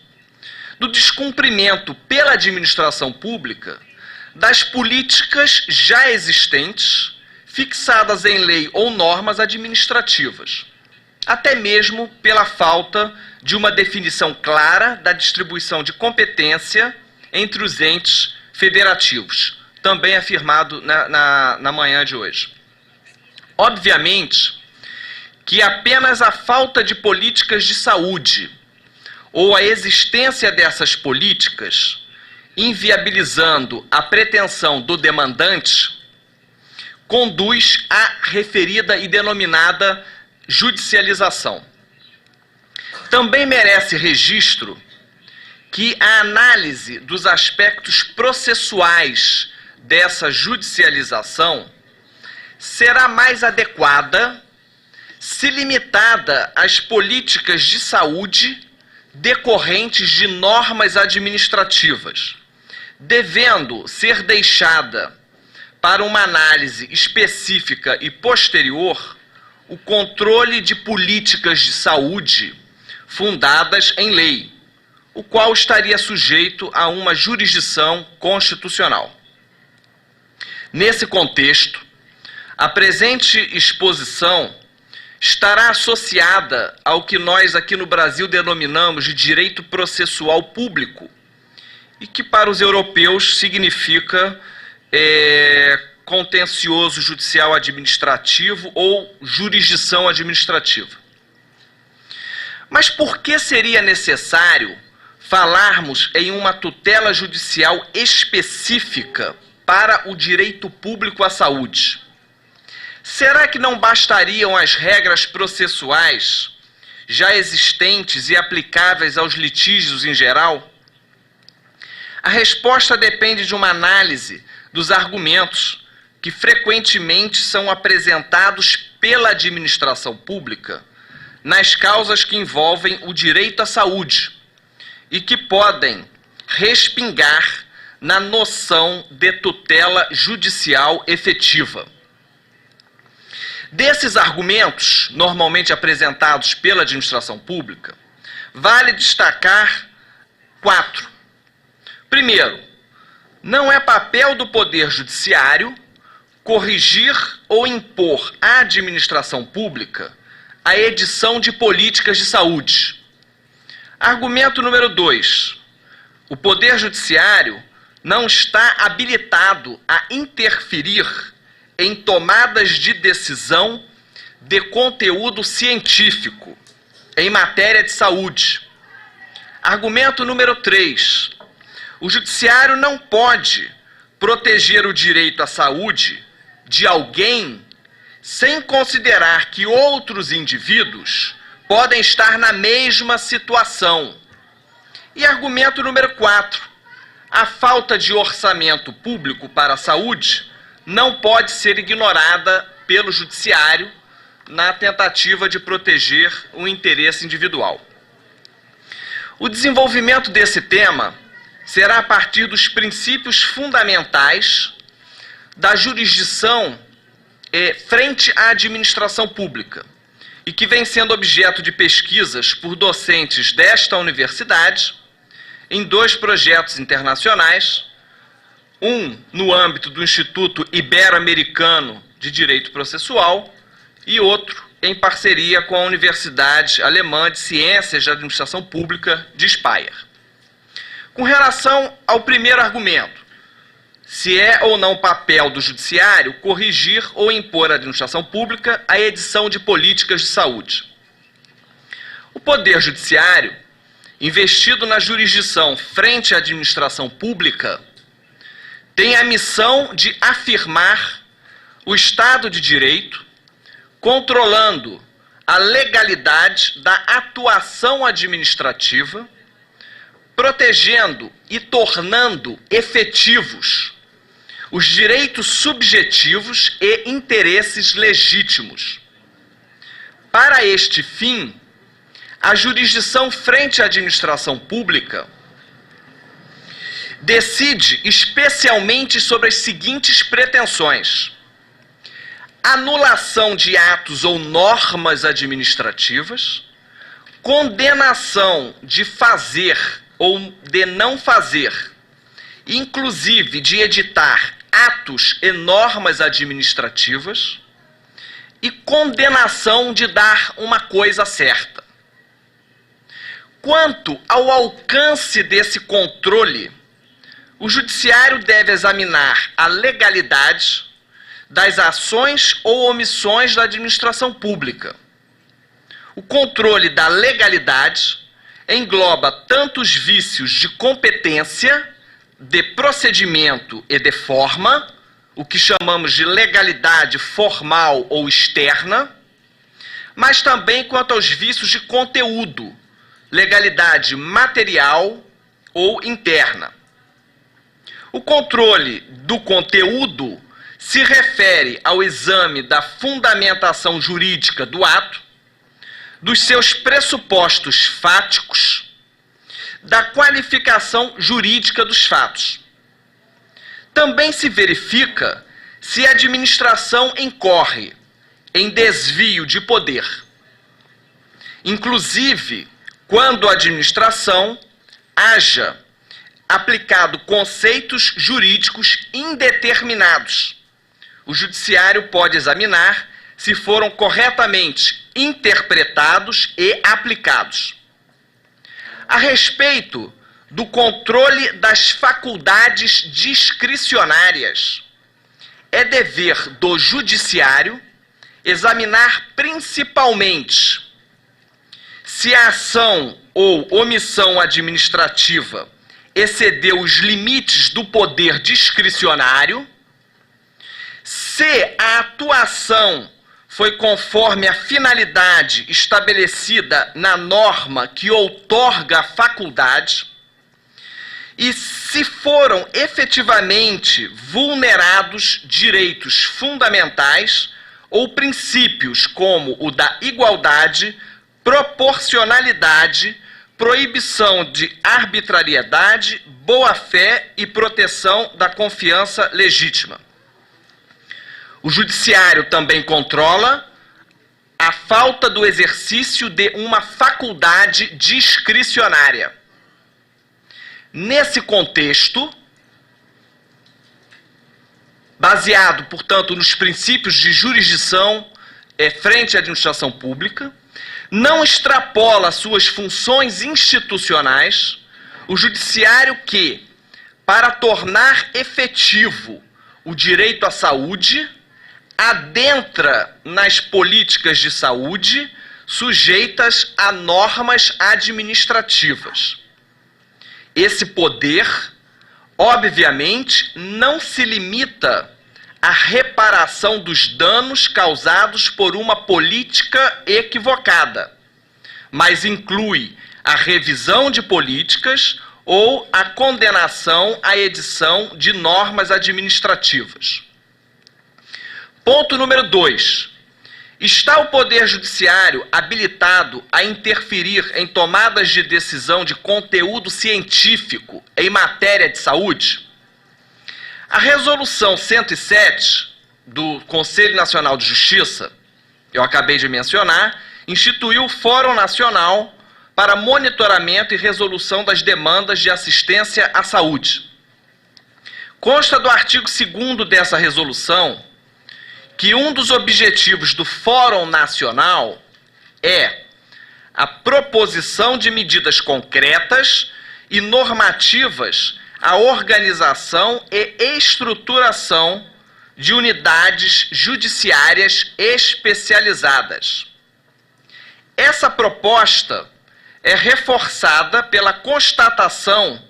do descumprimento pela administração pública das políticas já existentes, fixadas em lei ou normas administrativas, até mesmo pela falta de uma definição clara da distribuição de competência entre os entes federativos, também afirmado na manhã de hoje. Obviamente que apenas a falta de políticas de saúde ou a existência dessas políticas, inviabilizando a pretensão do demandante, conduz à referida e denominada judicialização. Também merece registro que a análise dos aspectos processuais dessa judicialização será mais adequada se limitada às políticas de saúde decorrentes de normas administrativas, devendo ser deixada para uma análise específica e posterior o controle de políticas de saúde fundadas em lei, o qual estaria sujeito a uma jurisdição constitucional. Nesse contexto, a presente exposição estará associada ao que nós aqui no Brasil denominamos de direito processual público, e que para os europeus significa contencioso judicial administrativo ou jurisdição administrativa. Mas por que seria necessário falarmos em uma tutela judicial específica para o direito público à saúde? Será que não bastariam as regras processuais já existentes e aplicáveis aos litígios em geral? A resposta depende de uma análise dos argumentos que frequentemente são apresentados pela administração pública nas causas que envolvem o direito à saúde e que podem respingar na noção de tutela judicial efetiva. Desses argumentos, normalmente apresentados pela administração pública, vale destacar 4. Primeiro, não é papel do Poder Judiciário corrigir ou impor à administração pública a edição de políticas de saúde. Argumento número 2. O Poder Judiciário não está habilitado a interferir em tomadas de decisão de conteúdo científico em matéria de saúde. Argumento número 3. O Judiciário não pode proteger o direito à saúde de alguém sem considerar que outros indivíduos podem estar na mesma situação. E argumento número 4. A falta de orçamento público para a saúde não pode ser ignorada pelo Judiciário na tentativa de proteger o interesse individual. O desenvolvimento desse tema será a partir dos princípios fundamentais da jurisdição frente à administração pública e que vem sendo objeto de pesquisas por docentes desta universidade em 2 projetos internacionais, um no âmbito do Instituto Ibero-Americano de Direito Processual e outro em parceria com a Universidade Alemã de Ciências da Administração Pública de Speyer. Com relação ao primeiro argumento, se é ou não papel do Judiciário corrigir ou impor à administração pública a edição de políticas de saúde. O Poder Judiciário, investido na jurisdição frente à administração pública, tem a missão de afirmar o Estado de Direito, controlando a legalidade da atuação administrativa, protegendo e tornando efetivos os direitos subjetivos e interesses legítimos. Para este fim, a jurisdição frente à administração pública decide especialmente sobre as seguintes pretensões: anulação de atos ou normas administrativas, condenação de fazer ou de não fazer, inclusive de editar atos e normas administrativas, e condenação de dar uma coisa certa. Quanto ao alcance desse controle, o Judiciário deve examinar a legalidade das ações ou omissões da administração pública. O controle da legalidade engloba tanto os vícios de competência, de procedimento e de forma, o que chamamos de legalidade formal ou externa, mas também quanto aos vícios de conteúdo, legalidade material ou interna. O controle do conteúdo se refere ao exame da fundamentação jurídica do ato, dos seus pressupostos fáticos, da qualificação jurídica dos fatos. Também se verifica se a administração incorre em desvio de poder, inclusive quando a administração haja aplicado conceitos jurídicos indeterminados. O Judiciário pode examinar se foram corretamente interpretados e aplicados. A respeito do controle das faculdades discricionárias, é dever do Judiciário examinar principalmente se a ação ou omissão administrativa excedeu os limites do poder discricionário, se a atuação foi conforme a finalidade estabelecida na norma que outorga a faculdade e se foram efetivamente vulnerados direitos fundamentais ou princípios como o da igualdade, proporcionalidade, proibição de arbitrariedade, boa-fé e proteção da confiança legítima. O Judiciário também controla a falta do exercício de uma faculdade discricionária. Nesse contexto, baseado, portanto, nos princípios de jurisdição frente à administração pública, não extrapola suas funções institucionais, o judiciário que, para tornar efetivo o direito à saúde, adentra nas políticas de saúde sujeitas a normas administrativas. Esse poder, obviamente, não se limita à reparação dos danos causados por uma política equivocada, mas inclui a revisão de políticas ou a condenação à edição de normas administrativas. Ponto número 2. Está o Poder Judiciário habilitado a interferir em tomadas de decisão de conteúdo científico em matéria de saúde? A Resolução 107 do Conselho Nacional de Justiça, eu acabei de mencionar, instituiu o Fórum Nacional para monitoramento e resolução das demandas de assistência à saúde. Consta do artigo 2º dessa resolução que um dos objetivos do Fórum Nacional é a proposição de medidas concretas e normativas à organização e estruturação de unidades judiciárias especializadas. Essa proposta é reforçada pela constatação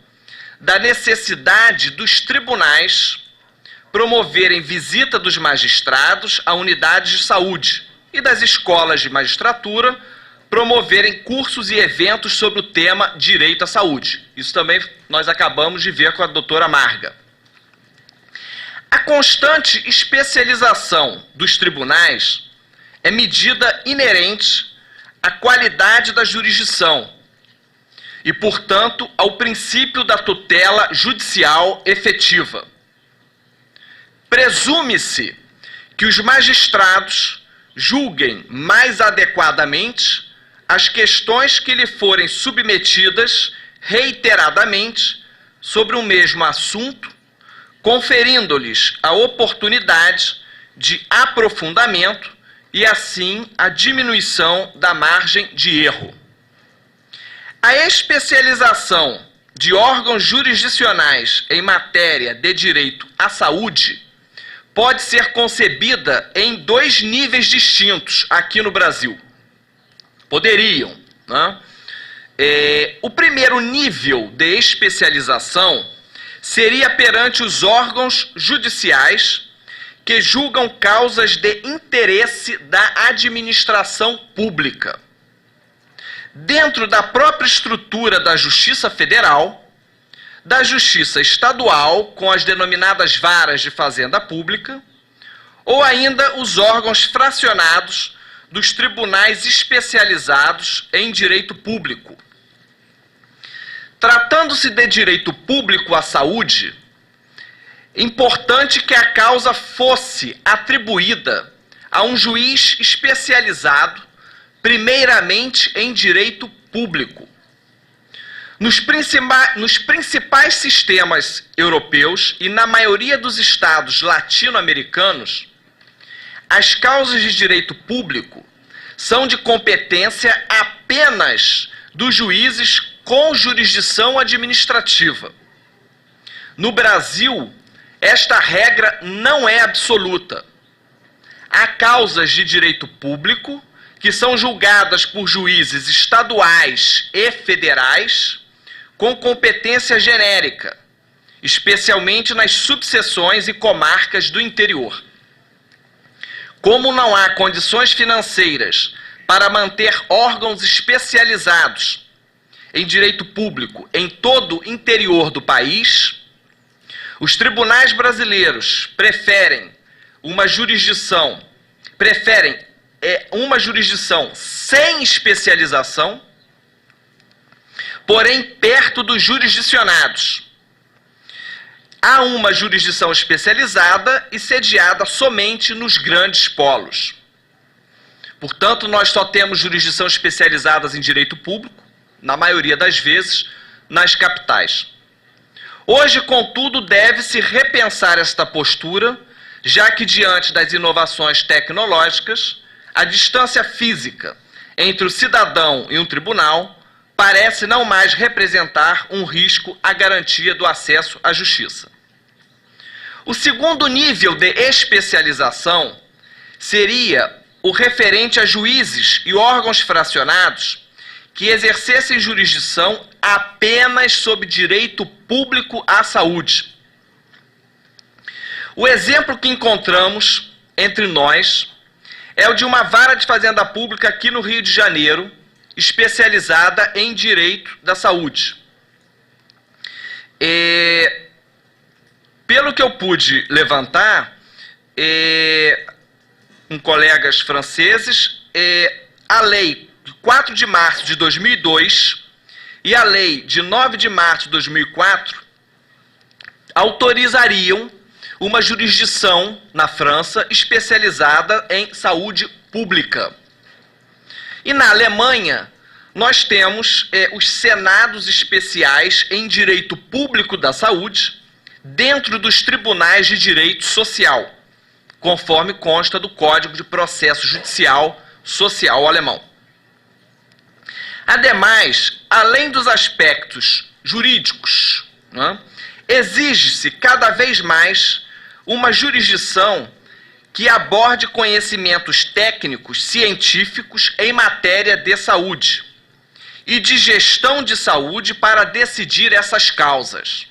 da necessidade dos tribunais promoverem visita dos magistrados a unidades de saúde e das escolas de magistratura promoverem cursos e eventos sobre o tema direito à saúde. Isso também nós acabamos de ver com a doutora Marga. A constante especialização dos tribunais é medida inerente à qualidade da jurisdição e, portanto, ao princípio da tutela judicial efetiva. Presume-se que os magistrados julguem mais adequadamente as questões que lhe forem submetidas reiteradamente sobre o mesmo assunto, conferindo-lhes a oportunidade de aprofundamento e, assim, a diminuição da margem de erro. A especialização de órgãos jurisdicionais em matéria de direito à saúde pode ser concebida em 2 níveis distintos aqui no Brasil. Poderiam, né? O primeiro nível de especialização seria perante os órgãos judiciais que julgam causas de interesse da administração pública. Dentro da própria estrutura da Justiça Federal, da Justiça Estadual, com as denominadas varas de fazenda pública, ou ainda os órgãos fracionados dos tribunais especializados em direito público. Tratando-se de direito público à saúde, é importante que a causa fosse atribuída a um juiz especializado, primeiramente em direito público. Nos principais sistemas europeus e na maioria dos estados latino-americanos, as causas de direito público são de competência apenas dos juízes com jurisdição administrativa. No Brasil, esta regra não é absoluta. Há causas de direito público que são julgadas por juízes estaduais e federais com competência genérica, especialmente nas subseções e comarcas do interior. Como não há condições financeiras para manter órgãos especializados em direito público em todo o interior do país, os tribunais brasileiros preferem uma jurisdição sem especialização, porém perto dos jurisdicionados. Há uma jurisdição especializada e sediada somente nos grandes polos. Portanto, nós só temos jurisdição especializadas em direito público, na maioria das vezes, nas capitais. Hoje, contudo, deve-se repensar esta postura, já que, diante das inovações tecnológicas, a distância física entre o cidadão e um tribunal parece não mais representar um risco à garantia do acesso à justiça. O segundo nível de especialização seria o referente a juízes e órgãos fracionados que exercessem jurisdição apenas sob direito público à saúde. O exemplo que encontramos entre nós é o de uma vara de fazenda pública aqui no Rio de Janeiro, especializada em direito da saúde. Pelo que eu pude levantar, com colegas franceses, a lei de 4 de março de 2002 e a lei de 9 de março de 2004 autorizariam uma jurisdição na França especializada em saúde pública. E na Alemanha, nós temos os senados especiais em direito público da saúde dentro dos tribunais de direito social, conforme consta do Código de Processo Judicial Social alemão. Ademais, além dos aspectos jurídicos, exige-se cada vez mais uma jurisdição que aborde conhecimentos técnicos científicos em matéria de saúde e de gestão de saúde para decidir essas causas.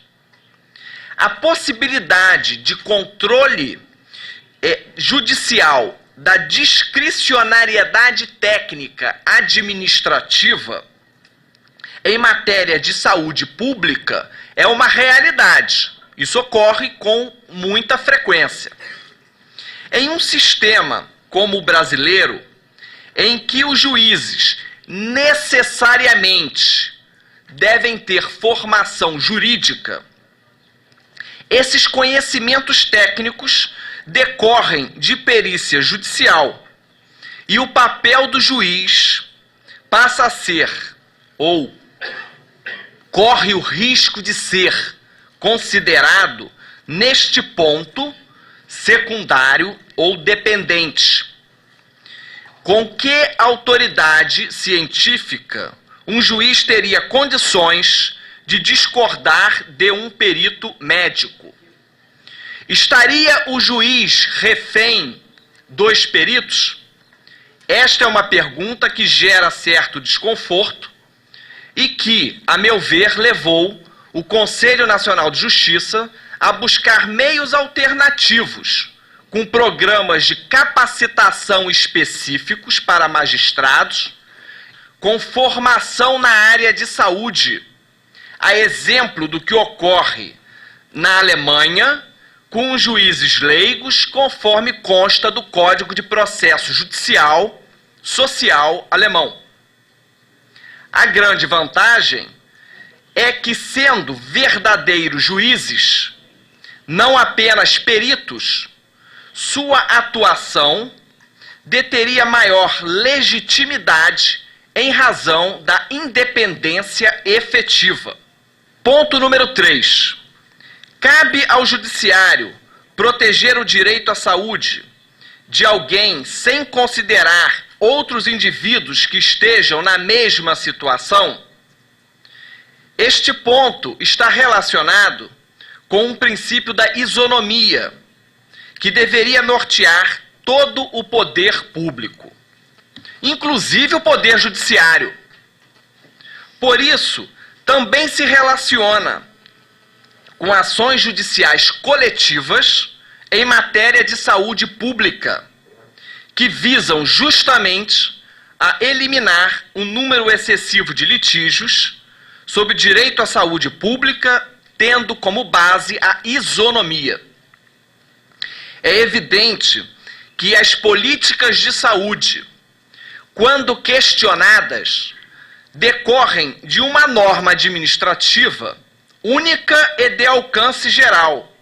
A possibilidade de controle judicial da discricionariedade técnica administrativa em matéria de saúde pública é uma realidade. Isso ocorre com muita frequência. Em um sistema como o brasileiro, em que os juízes necessariamente devem ter formação jurídica, esses conhecimentos técnicos decorrem de perícia judicial e o papel do juiz passa a ser, ou corre o risco de ser, considerado, neste ponto, secundário ou dependente. Com que autoridade científica um juiz teria condições de discordar de um perito médico? Estaria o juiz refém dos peritos? Esta é uma pergunta que gera certo desconforto e que, a meu ver, levou o Conselho Nacional de Justiça a buscar meios alternativos, com programas de capacitação específicos para magistrados, com formação na área de saúde, a exemplo do que ocorre na Alemanha, com os juízes leigos, conforme consta do Código de Processo Judicial Social alemão. A grande vantagem é que, sendo verdadeiros juízes, não apenas peritos, sua atuação deteria maior legitimidade em razão da independência efetiva. Ponto número 3. Cabe ao judiciário proteger o direito à saúde de alguém sem considerar outros indivíduos que estejam na mesma situação? Este ponto está relacionado com um princípio da isonomia, que deveria nortear todo o poder público, inclusive o poder judiciário. Por isso, também se relaciona com ações judiciais coletivas em matéria de saúde pública, que visam justamente a eliminar um número excessivo de litígios sobre direito à saúde pública, tendo como base a isonomia. É evidente que as políticas de saúde, quando questionadas, decorrem de uma norma administrativa única e de alcance geral,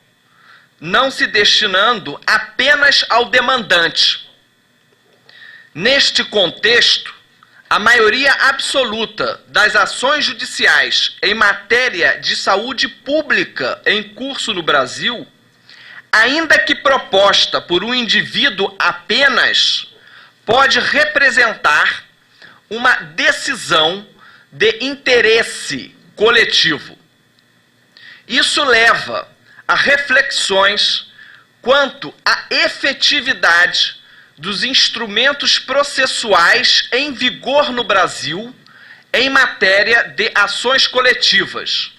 não se destinando apenas ao demandante. Neste contexto, a maioria absoluta das ações judiciais em matéria de saúde pública em curso no Brasil, ainda que proposta por um indivíduo apenas, pode representar uma decisão de interesse coletivo. Isso leva a reflexões quanto à efetividade dos instrumentos processuais em vigor no Brasil em matéria de ações coletivas,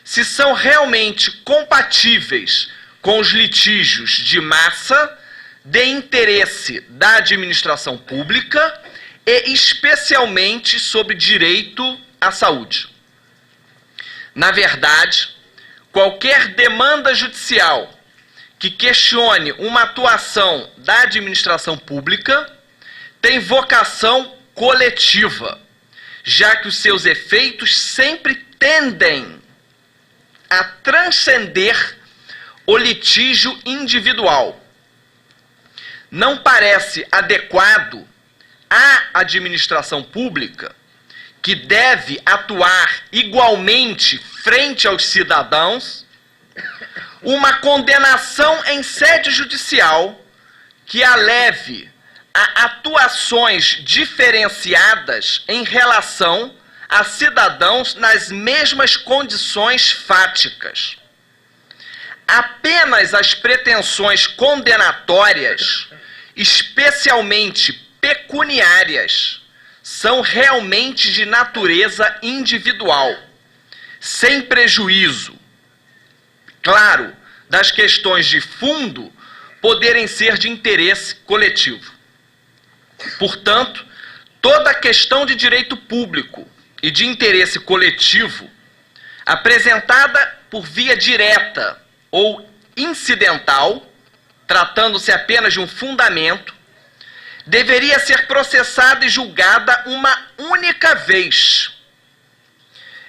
se são realmente compatíveis com os litígios de massa de interesse da administração pública e especialmente sobre direito à saúde. Na verdade, qualquer demanda judicial que questione uma atuação da administração pública tem vocação coletiva, já que os seus efeitos sempre tendem a transcender o litígio individual. Não parece adequado à administração pública, que deve atuar igualmente frente aos cidadãos, uma condenação em sede judicial que a leve a atuações diferenciadas em relação a cidadãos nas mesmas condições fáticas. Apenas as pretensões condenatórias, especialmente pecuniárias, são realmente de natureza individual, sem prejuízo, claro, das questões de fundo poderem ser de interesse coletivo. Portanto, toda questão de direito público e de interesse coletivo, apresentada por via direta ou incidental, tratando-se apenas de um fundamento, deveria ser processada e julgada uma única vez.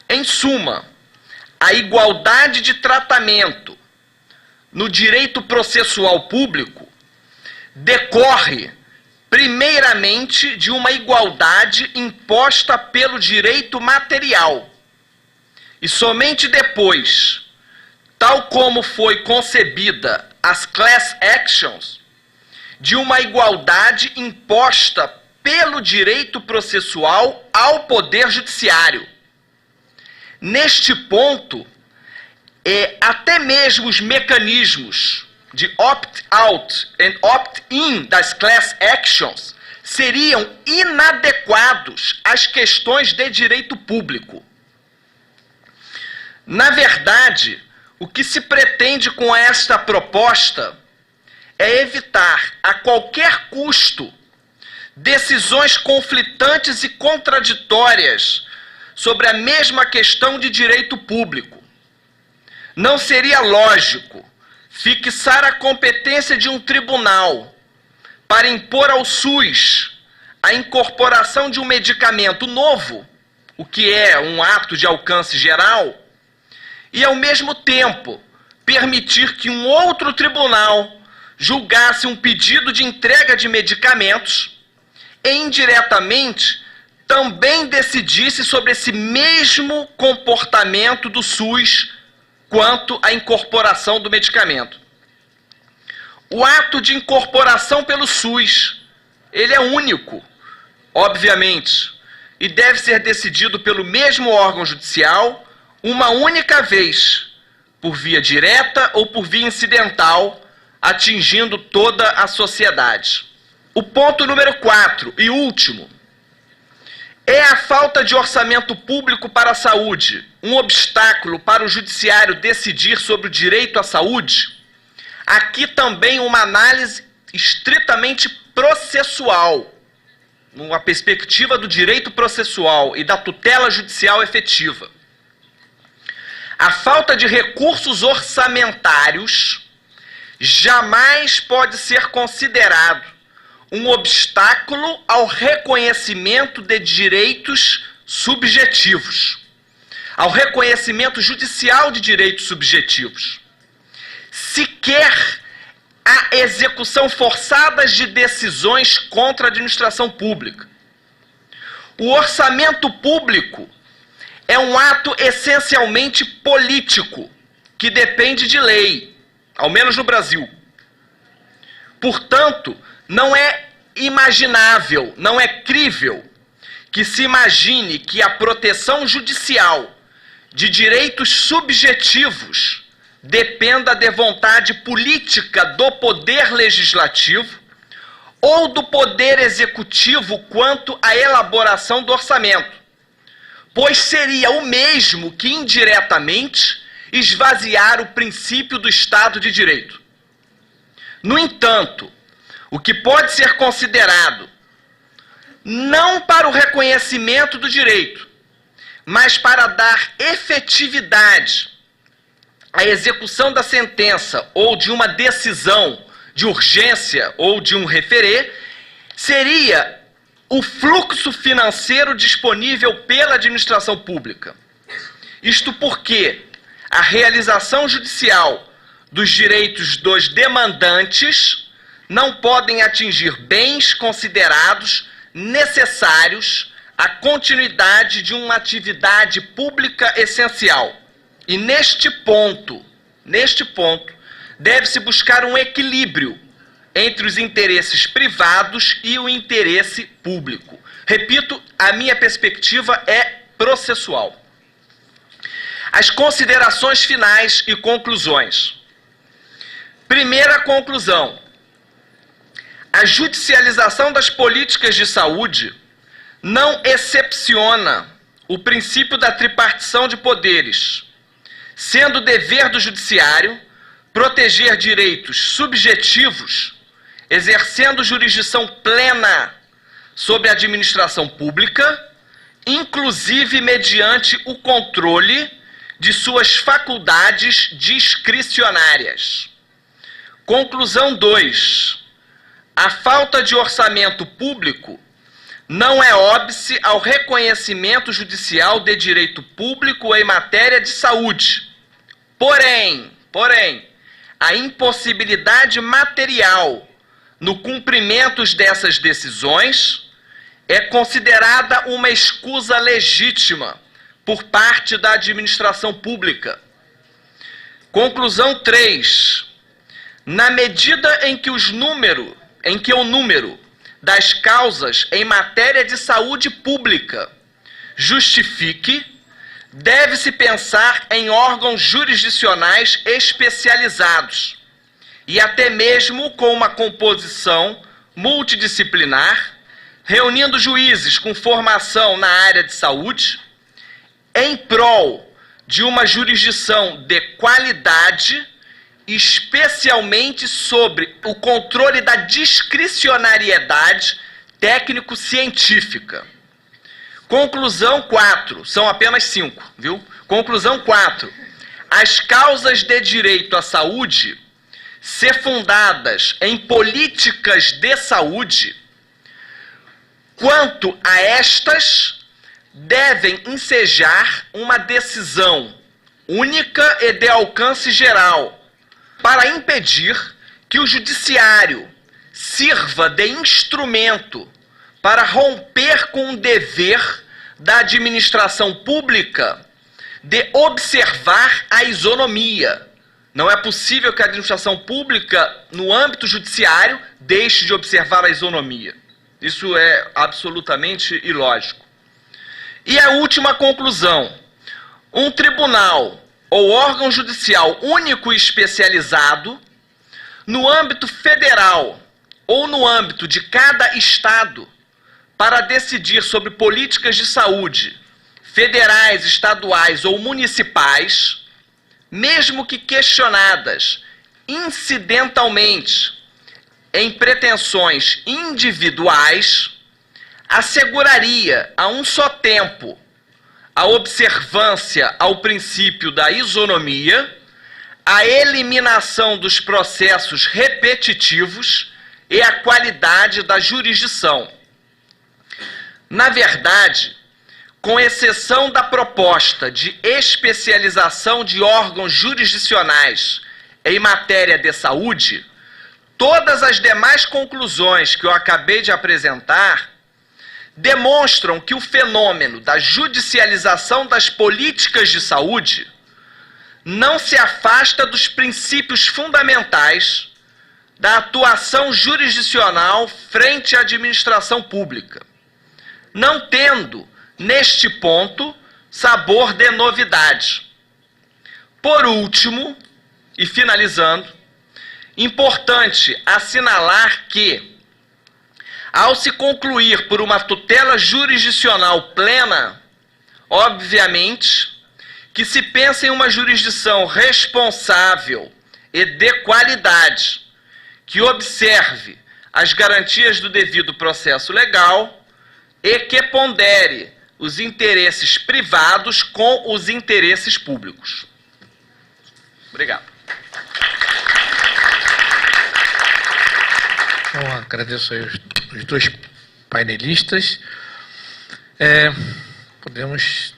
Em suma, a igualdade de tratamento no direito processual público decorre, primeiramente, de uma igualdade imposta pelo direito material, e somente depois, tal como foi concebida as class actions, de uma igualdade imposta pelo direito processual ao Poder Judiciário. Neste ponto, até mesmo os mecanismos de opt-out e opt-in das class actions seriam inadequados às questões de direito público. Na verdade, o que se pretende com esta proposta é evitar a qualquer custo decisões conflitantes e contraditórias sobre a mesma questão de direito público. Não seria lógico fixar a competência de um tribunal para impor ao SUS a incorporação de um medicamento novo, o que é um ato de alcance geral, e ao mesmo tempo permitir que um outro tribunal julgasse um pedido de entrega de medicamentos e indiretamente também decidisse sobre esse mesmo comportamento do SUS quanto à incorporação do medicamento. O ato de incorporação pelo SUS, ele é único, obviamente, e deve ser decidido pelo mesmo órgão judicial uma única vez, por via direta ou por via incidental, atingindo toda a sociedade. O ponto número 4 e último é a falta de orçamento público para a saúde, um obstáculo para o judiciário decidir sobre o direito à saúde. Aqui também uma análise estritamente processual, numa perspectiva do direito processual e da tutela judicial efetiva. A falta de recursos orçamentários jamais pode ser considerado um obstáculo ao reconhecimento de direitos subjetivos, ao reconhecimento judicial de direitos subjetivos. Sequer a execução forçada de decisões contra a administração pública. O orçamento público é um ato essencialmente político, que depende de lei, ao menos no Brasil. Portanto, não é imaginável, não é crível que se imagine que a proteção judicial de direitos subjetivos dependa de vontade política do poder legislativo ou do poder executivo quanto à elaboração do orçamento, pois seria o mesmo que indiretamente esvaziar o princípio do Estado de Direito. No entanto, o que pode ser considerado não para o reconhecimento do direito, mas para dar efetividade à execução da sentença ou de uma decisão de urgência ou de um referê, seria o fluxo financeiro disponível pela administração pública. Isto porque a realização judicial dos direitos dos demandantes não podem atingir bens considerados necessários à continuidade de uma atividade pública essencial. E neste ponto, deve-se buscar um equilíbrio entre os interesses privados e o interesse público. Repito, a minha perspectiva é processual. As considerações finais e conclusões. Primeira conclusão. A judicialização das políticas de saúde não excepciona o princípio da tripartição de poderes, sendo dever do judiciário proteger direitos subjetivos, exercendo jurisdição plena sobre a administração pública, inclusive mediante o controle de suas faculdades discricionárias. Conclusão 2. A falta de orçamento público não é óbice ao reconhecimento judicial de direito público em matéria de saúde. Porém, a impossibilidade material no cumprimento dessas decisões é considerada uma escusa legítima por parte da administração pública. Conclusão 3. Na medida em que o número das causas em matéria de saúde pública justifique, deve-se pensar em órgãos jurisdicionais especializados e até mesmo com uma composição multidisciplinar, reunindo juízes com formação na área de saúde, em prol de uma jurisdição de qualidade, especialmente sobre o controle da discricionariedade técnico-científica. Conclusão 4, são apenas 5, viu? Conclusão 4. As causas de direito à saúde, se fundadas em políticas de saúde, quanto a estas, devem ensejar uma decisão única e de alcance geral, para impedir que o judiciário sirva de instrumento para romper com o dever da administração pública de observar a isonomia. Não é possível que a administração pública, no âmbito judiciário, deixe de observar a isonomia. Isso é absolutamente ilógico. E a última conclusão. Um tribunal ou órgão judicial único e especializado, no âmbito federal ou no âmbito de cada estado, para decidir sobre políticas de saúde, federais, estaduais ou municipais, mesmo que questionadas incidentalmente em pretensões individuais, asseguraria a um só tempo a observância ao princípio da isonomia, a eliminação dos processos repetitivos e a qualidade da jurisdição. Na verdade, com exceção da proposta de especialização de órgãos jurisdicionais em matéria de saúde, todas as demais conclusões que eu acabei de apresentar demonstram que o fenômeno da judicialização das políticas de saúde não se afasta dos princípios fundamentais da atuação jurisdicional frente à administração pública, não tendo, neste ponto, sabor de novidade. Por último, e finalizando, importante assinalar que, ao se concluir por uma tutela jurisdicional plena, obviamente, que se pensa em uma jurisdição responsável e de qualidade, que observe as garantias do devido processo legal e que pondere os interesses privados com os interesses públicos. Obrigado. Bom, agradeço aí os dois painelistas. Podemos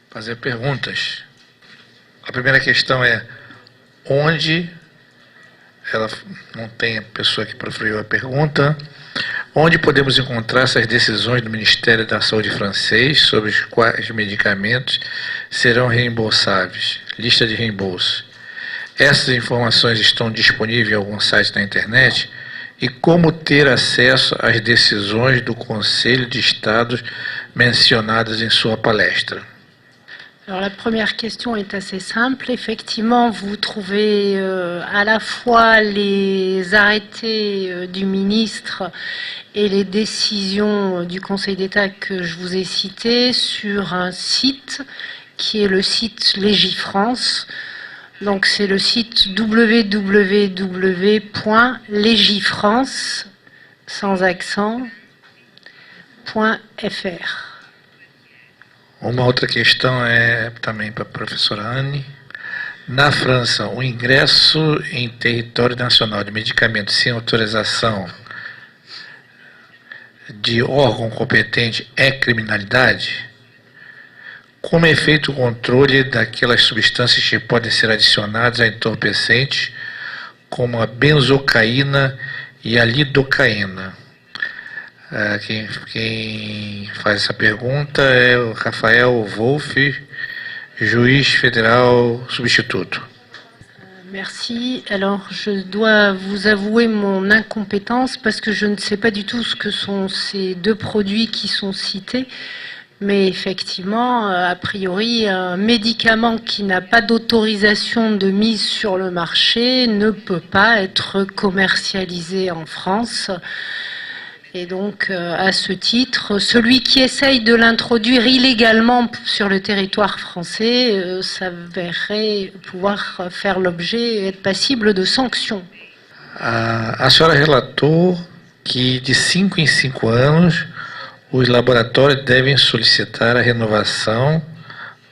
fazer perguntas. A primeira questão é: onde, ela não tem a pessoa que proferiu a pergunta, onde podemos encontrar essas decisões do Ministério da Saúde francês sobre os quais medicamentos serão reembolsáveis? Lista de reembolso. Essas informações estão disponíveis em algum site na internet? E como ter acesso às decisões do Conselho de Estados mencionadas em sua palestra? Alors la première question est assez simple. Effectivement, vous trouvez à la fois les arrêtés du ministre et les décisions du Conseil d'État que je vous ai cités sur un site qui est le site Légifrance. Donc c'est le site www.legifrance, sans accent, .fr. Uma outra questão é também para a professora Anne. Na França, o ingresso em território nacional de medicamentos sem autorização de órgão competente é criminalidade? Como é feito o controle daquelas substâncias que podem ser adicionadas a entorpecentes, como a benzocaína e a lidocaína? Quem faz essa pergunta é o Rafael Wolff, juiz federal substituto. Merci. Alors, je dois vous avouer mon incompétence parce que je ne sais pas du tout ce que sont ces deux produits qui sont cités. Mais effectivement, a priori, un médicament qui n'a pas d'autorisation de mise sur le marché ne peut pas être commercialisé en France. Et donc, à ce titre, celui qui essaye de l'introduire illégalement sur le territoire français s'avérerait pouvoir faire l'objet et être passible de sanctions. A senhora relatou que de 5 em 5 anos os laboratórios devem solicitar a renovação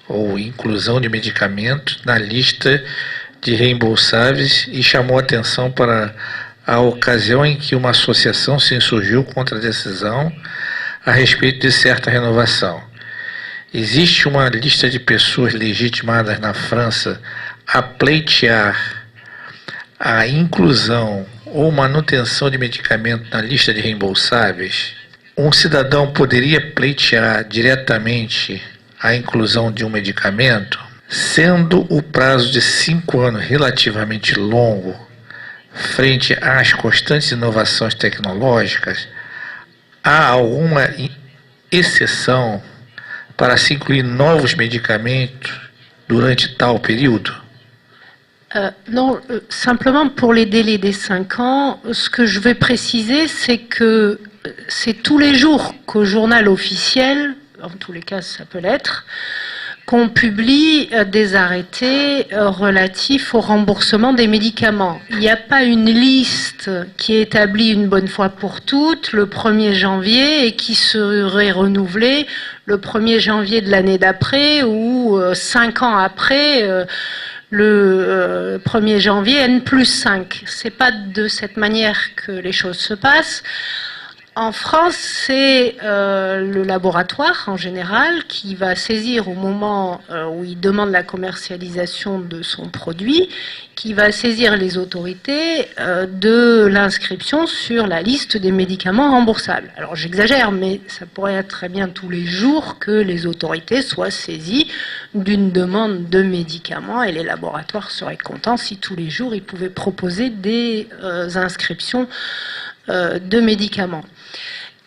ou inclusão de medicamentos na lista de reembolsáveis e chamou a atenção para a ocasião em que uma associação se insurgiu contra a decisão a respeito de certa renovação. Existe uma lista de pessoas legitimadas na França a pleitear a inclusão ou manutenção de medicamento na lista de reembolsáveis? Um cidadão poderia pleitear diretamente a inclusão de um medicamento? Sendo o prazo de 5 anos relativamente longo, frente às constantes inovações tecnológicas, há alguma exceção para se incluir novos medicamentos durante tal período? Non, simplement pour les délais des 5 ans, ce que je vais préciser, c'est que c'est tous les jours qu'au journal officiel, en tous les cas ça peut l'être, qu'on publie des arrêtés relatifs au remboursement des médicaments. Il n'y a pas une liste qui est établie une bonne fois pour toutes le 1er janvier et qui serait renouvelée le 1er janvier de l'année d'après ou 5 ans après le 1er janvier N+5. C'est pas de cette manière que les choses se passent. En France, c'est le laboratoire en général qui va saisir au moment où il demande la commercialisation de son produit, qui va saisir les autorités de l'inscription sur la liste des médicaments remboursables. Alors j'exagère, mais ça pourrait être très bien tous les jours que les autorités soient saisies d'une demande de médicaments et les laboratoires seraient contents si tous les jours ils pouvaient proposer des inscriptions de médicaments.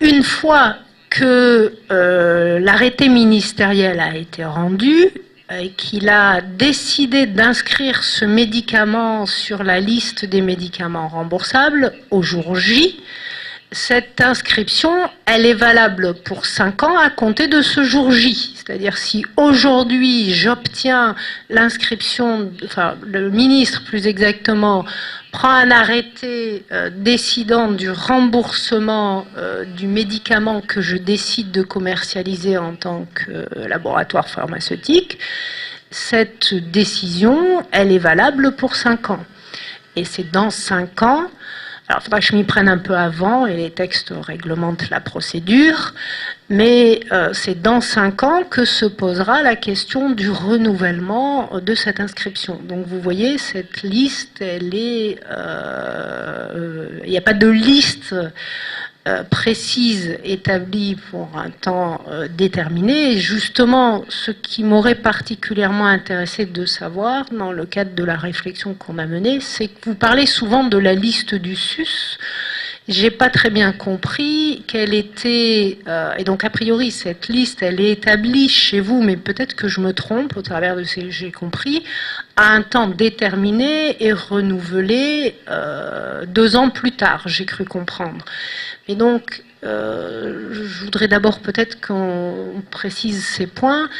Une fois que l'arrêté ministériel a été rendu et qu'il a décidé d'inscrire ce médicament sur la liste des médicaments remboursables, au jour J, cette inscription, elle est valable pour 5 ans à compter de ce jour J. C'est-à-dire si aujourd'hui j'obtiens l'inscription, enfin le ministre plus exactement, prend un arrêté décidant du remboursement du médicament que je décide de commercialiser en tant que laboratoire pharmaceutique, cette décision, elle est valable pour 5 ans. Et c'est dans 5 ans, alors il faudra que je m'y prenne un peu avant, et les textes réglementent la procédure, mais c'est dans 5 ans que se posera la question du renouvellement de cette inscription. Donc vous voyez, cette liste, elle est... il n'y a pas de liste précise établie pour un temps déterminé. Et justement, ce qui m'aurait particulièrement intéressé de savoir, dans le cadre de la réflexion qu'on a menée, c'est que vous parlez souvent de la liste du SUS. J'ai pas très bien compris quelle était... et donc, a priori, cette liste, elle est établie chez vous, mais peut-être que je me trompe au travers de ce que j'ai compris, à un temps déterminé et renouvelé 2 ans plus tard, j'ai cru comprendre. Et donc, je voudrais d'abord peut-être qu'on précise ces points.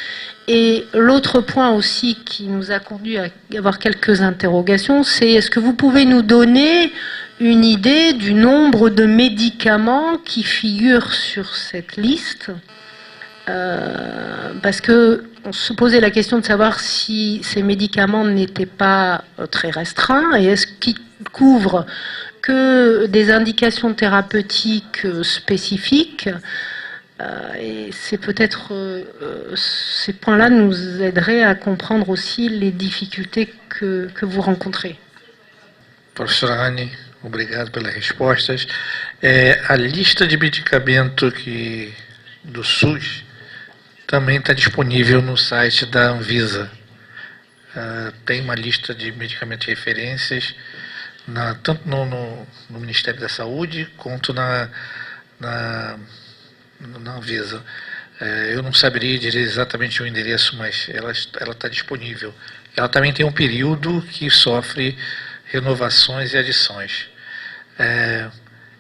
Et l'autre point aussi qui nous a conduit à avoir quelques interrogations, c'est est-ce que vous pouvez nous donner une idée du nombre de médicaments qui figurent sur cette liste ? Parce que on se posait la question de savoir si ces médicaments n'étaient pas très restreints et est-ce qu'ils couvrent que des indications thérapeutiques spécifiques. Et c'est peut-être ces points-là nous aideraient à comprendre aussi les difficultés que vous rencontrez. Professora Anne, obrigado pelas respostas. A lista de medicamento do SUS também está disponível no site da Anvisa. Tem uma lista de medicamentos de referências, tanto no Ministério da Saúde quanto na Anvisa. Eu não saberia dizer exatamente o endereço, mas ela está disponível. Ela também tem um período que sofre renovações e adições.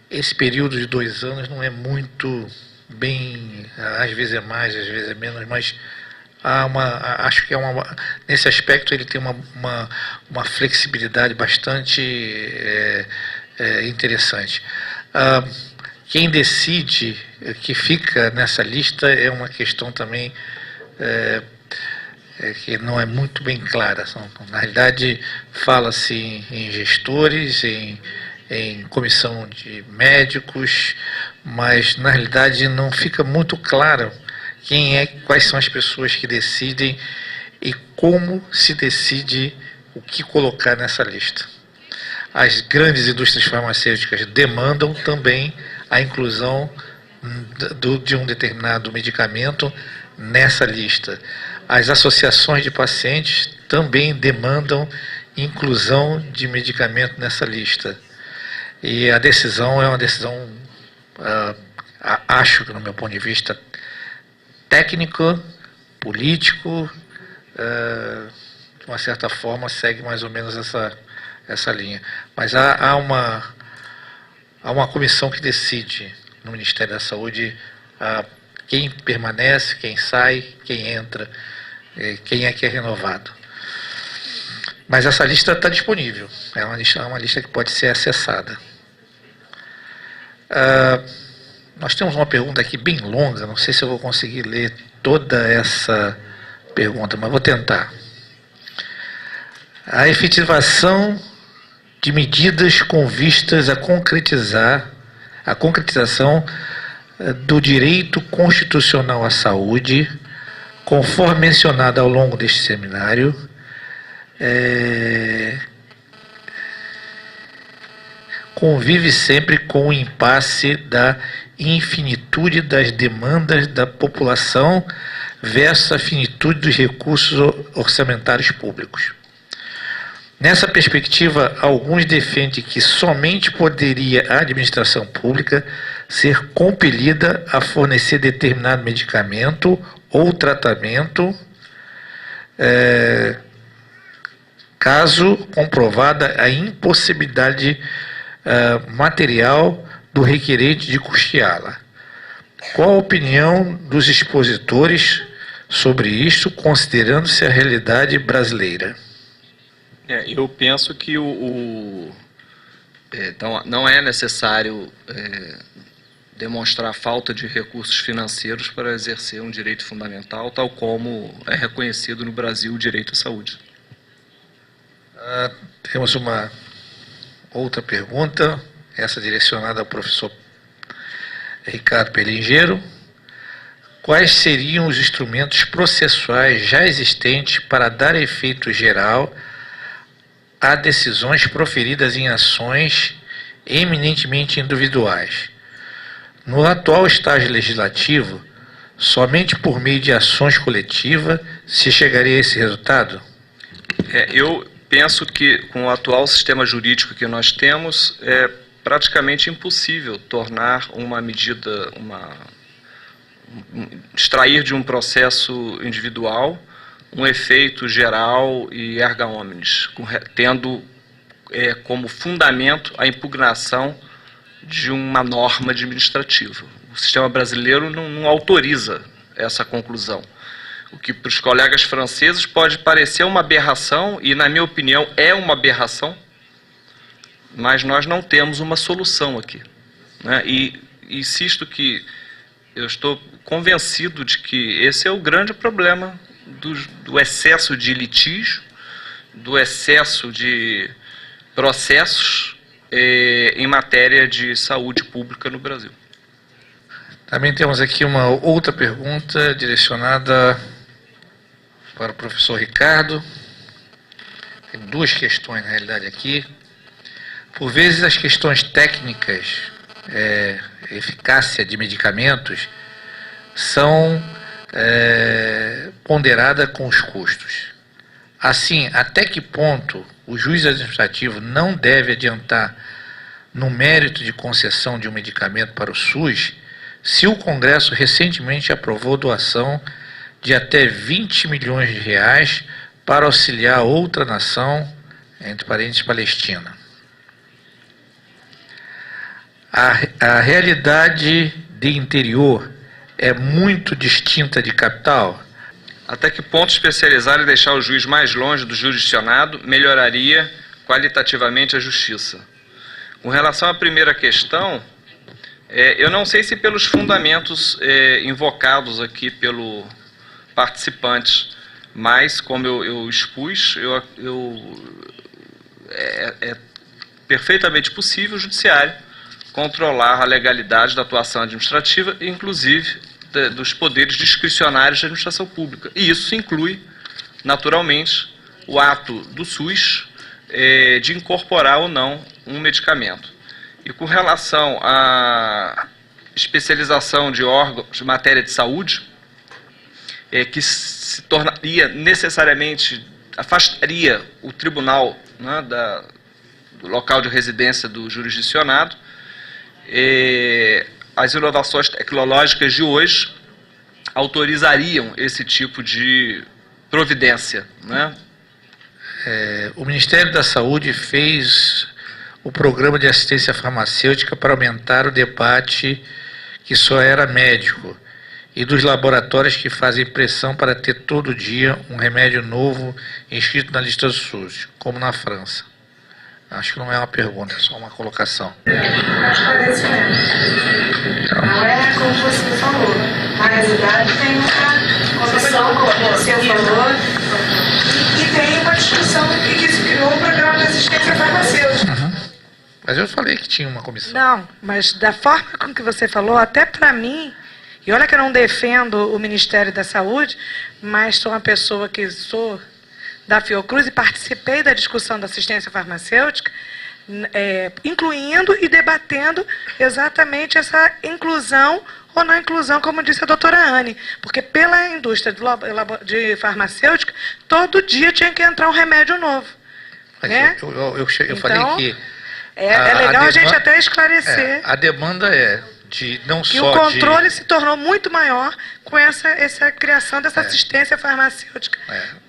Esse período de 2 anos não é muito bem, às vezes é mais, às vezes é menos, mas acho que nesse aspecto ele tem uma flexibilidade bastante interessante. Quem decide que fica nessa lista é uma questão também que não é muito bem clara. Na realidade, fala-se em gestores, em comissão de médicos, mas na realidade não fica muito claro quais são as pessoas que decidem e como se decide o que colocar nessa lista. As grandes indústrias farmacêuticas demandam também a inclusão de um determinado medicamento nessa lista. As associações de pacientes também demandam inclusão de medicamento nessa lista. E a decisão é uma decisão, acho que no meu ponto de vista, técnico, político, de uma certa forma segue mais ou menos essa linha. Mas há uma comissão que decide no Ministério da Saúde quem permanece, quem sai, quem entra, quem é que é renovado. Mas essa lista está disponível, é uma lista que pode ser acessada. Nós temos uma pergunta aqui bem longa, não sei se eu vou conseguir ler toda essa pergunta, mas vou tentar. A efetivação de medidas com vistas a concretizar a concretização do direito constitucional à saúde, conforme mencionado ao longo deste seminário, convive sempre com o impasse da infinitude das demandas da população versus a finitude dos recursos orçamentários públicos. Nessa perspectiva, alguns defendem que somente poderia a administração pública ser compelida a fornecer determinado medicamento ou tratamento, caso comprovada a impossibilidade material do requerente de custeá-la. Qual a opinião dos expositores sobre isto, considerando-se a realidade brasileira? Eu penso que não é necessário demonstrar falta de recursos financeiros para exercer um direito fundamental, tal como é reconhecido no Brasil o direito à saúde. Temos uma outra pergunta, essa direcionada ao professor Ricardo Pelingeiro. Quais seriam os instrumentos processuais já existentes para dar efeito geral a decisões proferidas em ações eminentemente individuais? No atual estágio legislativo, somente por meio de ações coletivas se chegaria a esse resultado? Eu penso que com o atual sistema jurídico que nós temos, é praticamente impossível tornar uma medida, extrair de um processo individual um efeito geral e erga omnes, tendo como fundamento a impugnação de uma norma administrativa. O sistema brasileiro não autoriza essa conclusão. O que para os colegas franceses pode parecer uma aberração, e na minha opinião é uma aberração, mas nós não temos uma solução aqui, né? E insisto que eu estou convencido de que esse é o grande problema do excesso de litígio, do excesso de processos em matéria de saúde pública no Brasil. Também temos aqui uma outra pergunta direcionada para o professor Ricardo. Tem duas questões, na realidade, aqui. Por vezes, as questões técnicas, eficácia de medicamentos, são ponderadas com os custos. Assim, até que ponto o juiz administrativo não deve adiantar no mérito de concessão de um medicamento para o SUS, se o Congresso recentemente aprovou doação de até 20 milhões de reais para auxiliar outra nação, entre parênteses, Palestina? A realidade de interior é muito distinta de capital? Até que ponto especializar e deixar o juiz mais longe do jurisdicionado melhoraria qualitativamente a justiça? Com relação à primeira questão, eu não sei se pelos fundamentos invocados aqui pelo participante, mas como eu expus, é perfeitamente possível o judiciário controlar a legalidade da atuação administrativa, inclusive dos poderes discricionários da administração pública. E isso inclui, naturalmente, o ato do SUS de incorporar ou não um medicamento. E com relação à especialização de órgãos de matéria de saúde, que se tornaria necessariamente, afastaria o tribunal, né, do local de residência do jurisdicionado, as inovações tecnológicas de hoje autorizariam esse tipo de providência, né? O Ministério da Saúde fez o programa de assistência farmacêutica para aumentar o debate que só era médico, e dos laboratórios que fazem pressão para ter todo dia um remédio novo inscrito na lista do SUS, como na França. Acho que não é uma pergunta, é só uma colocação. Não é como você falou. A realidade tem uma comissão, como você falou, e tem uma discussão que se criou o programa de assistência farmacêutica. Mas eu falei que tinha uma comissão. Não, mas da forma com que você falou, até para mim, e olha que eu não defendo o Ministério da Saúde, mas sou uma pessoa que sou da Fiocruz e participei da discussão da assistência farmacêutica, incluindo e debatendo exatamente essa inclusão ou não inclusão, como disse a doutora Anne, porque pela indústria de farmacêutica, todo dia tinha que entrar um remédio novo. Mas né? eu Então, falei que... É legal a gente até esclarecer a demanda é de não que só o controle se tornou muito maior com essa criação dessa assistência farmacêutica,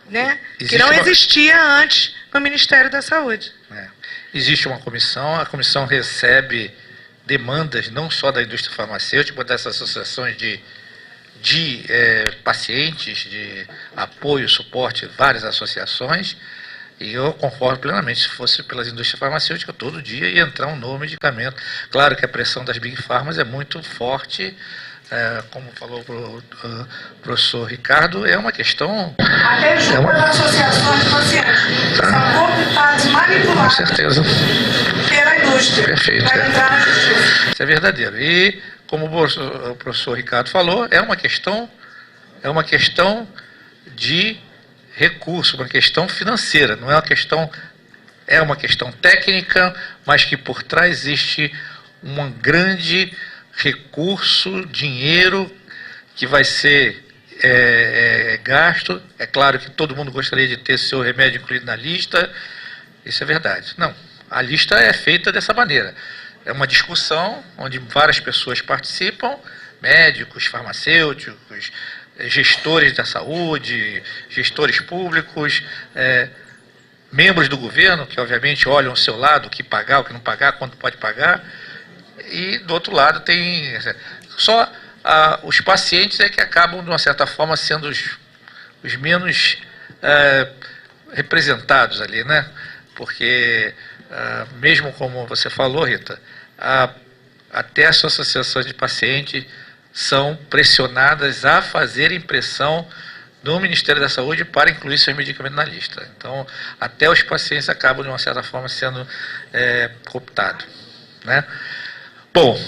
né? Que não existia antes no Ministério da Saúde. Existe uma comissão, a comissão recebe demandas não só da indústria farmacêutica, mas dessas associações de pacientes, de apoio, suporte, várias associações, e eu concordo plenamente, se fosse pelas indústrias farmacêuticas, todo dia ia entrar um novo medicamento. Claro que a pressão das Big Pharmas é muito forte, como falou o professor Ricardo, é uma questão... Até junto das associações de pacientes são cooptados, manipulados com certeza. pela indústria. Perfeito. Para entrar na justiça. Isso é verdadeiro. E, como o professor Ricardo falou, é uma questão de recurso, uma questão financeira, não é uma questão... É uma questão técnica, mas que por trás existe um grande recurso, dinheiro, que vai ser gasto. É claro que todo mundo gostaria de ter seu remédio incluído na lista, isso é verdade. Não, a lista é feita dessa maneira. É uma discussão onde várias pessoas participam, médicos, farmacêuticos, gestores da saúde, gestores públicos, membros do governo, que obviamente olham ao seu lado, o que pagar, o que não pagar, quanto pode pagar, e do outro lado tem só os pacientes que acabam, de uma certa forma, sendo os menos representados ali, né? Porque, mesmo como você falou, Rita, até as associações de pacientes são pressionadas a fazerem pressão no Ministério da Saúde para incluir seus medicamentos na lista. Então, até os pacientes acabam, de uma certa forma, sendo cooptados, né? Bom,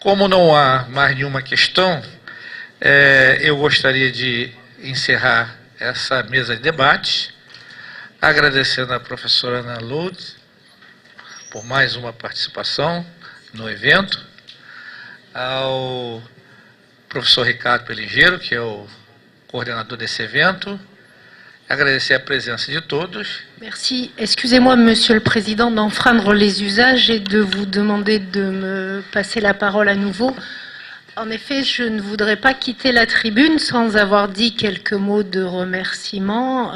como não há mais nenhuma questão, eu gostaria de encerrar essa mesa de debate, agradecendo à professora Ana Lourdes por mais uma participação no evento, ao professor Ricardo Pelingeiro, que é o coordenador desse evento, agradecer a presença de todos. Merci. Excusez-moi, Monsieur le Président, d'enfreindre les usages et de vous demander de me passer la parole à nouveau. En effet, je ne voudrais pas quitter la tribune sans avoir dit quelques mots de remerciement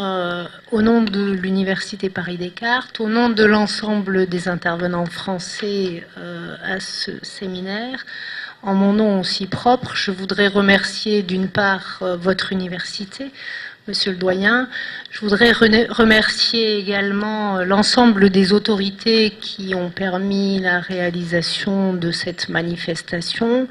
au nom de l'Université Paris-Descartes, au nom de l'ensemble des intervenants français à ce séminaire. En mon nom aussi propre, je voudrais remercier d'une part votre université, Monsieur le doyen. Je voudrais remercier également l'ensemble des autorités qui ont permis la réalisation de cette manifestation.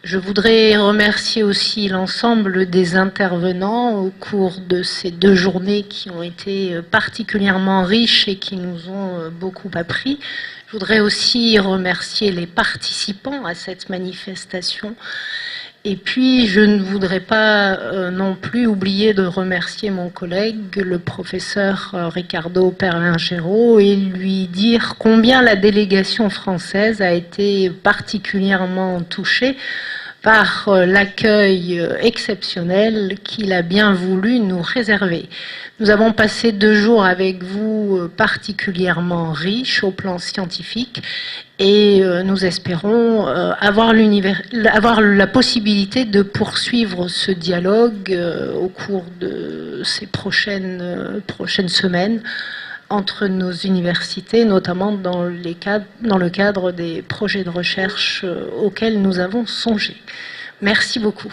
Je voudrais remercier aussi l'ensemble des intervenants au cours de ces 2 journées qui ont été particulièrement riches et qui nous ont beaucoup appris. Je voudrais aussi remercier les participants à cette manifestation. Et puis, je ne voudrais pas non plus oublier de remercier mon collègue, le professeur Ricardo Perlingero, et lui dire combien la délégation française a été particulièrement touchée par l'accueil exceptionnel qu'il a bien voulu nous réserver. Nous avons passé 2 jours avec vous particulièrement riches au plan scientifique et nous espérons avoir la possibilité de poursuivre ce dialogue au cours de ces prochaines semaines entre nos universités, notamment dans le cadre des projets de recherche auxquels nous avons songé. Merci beaucoup.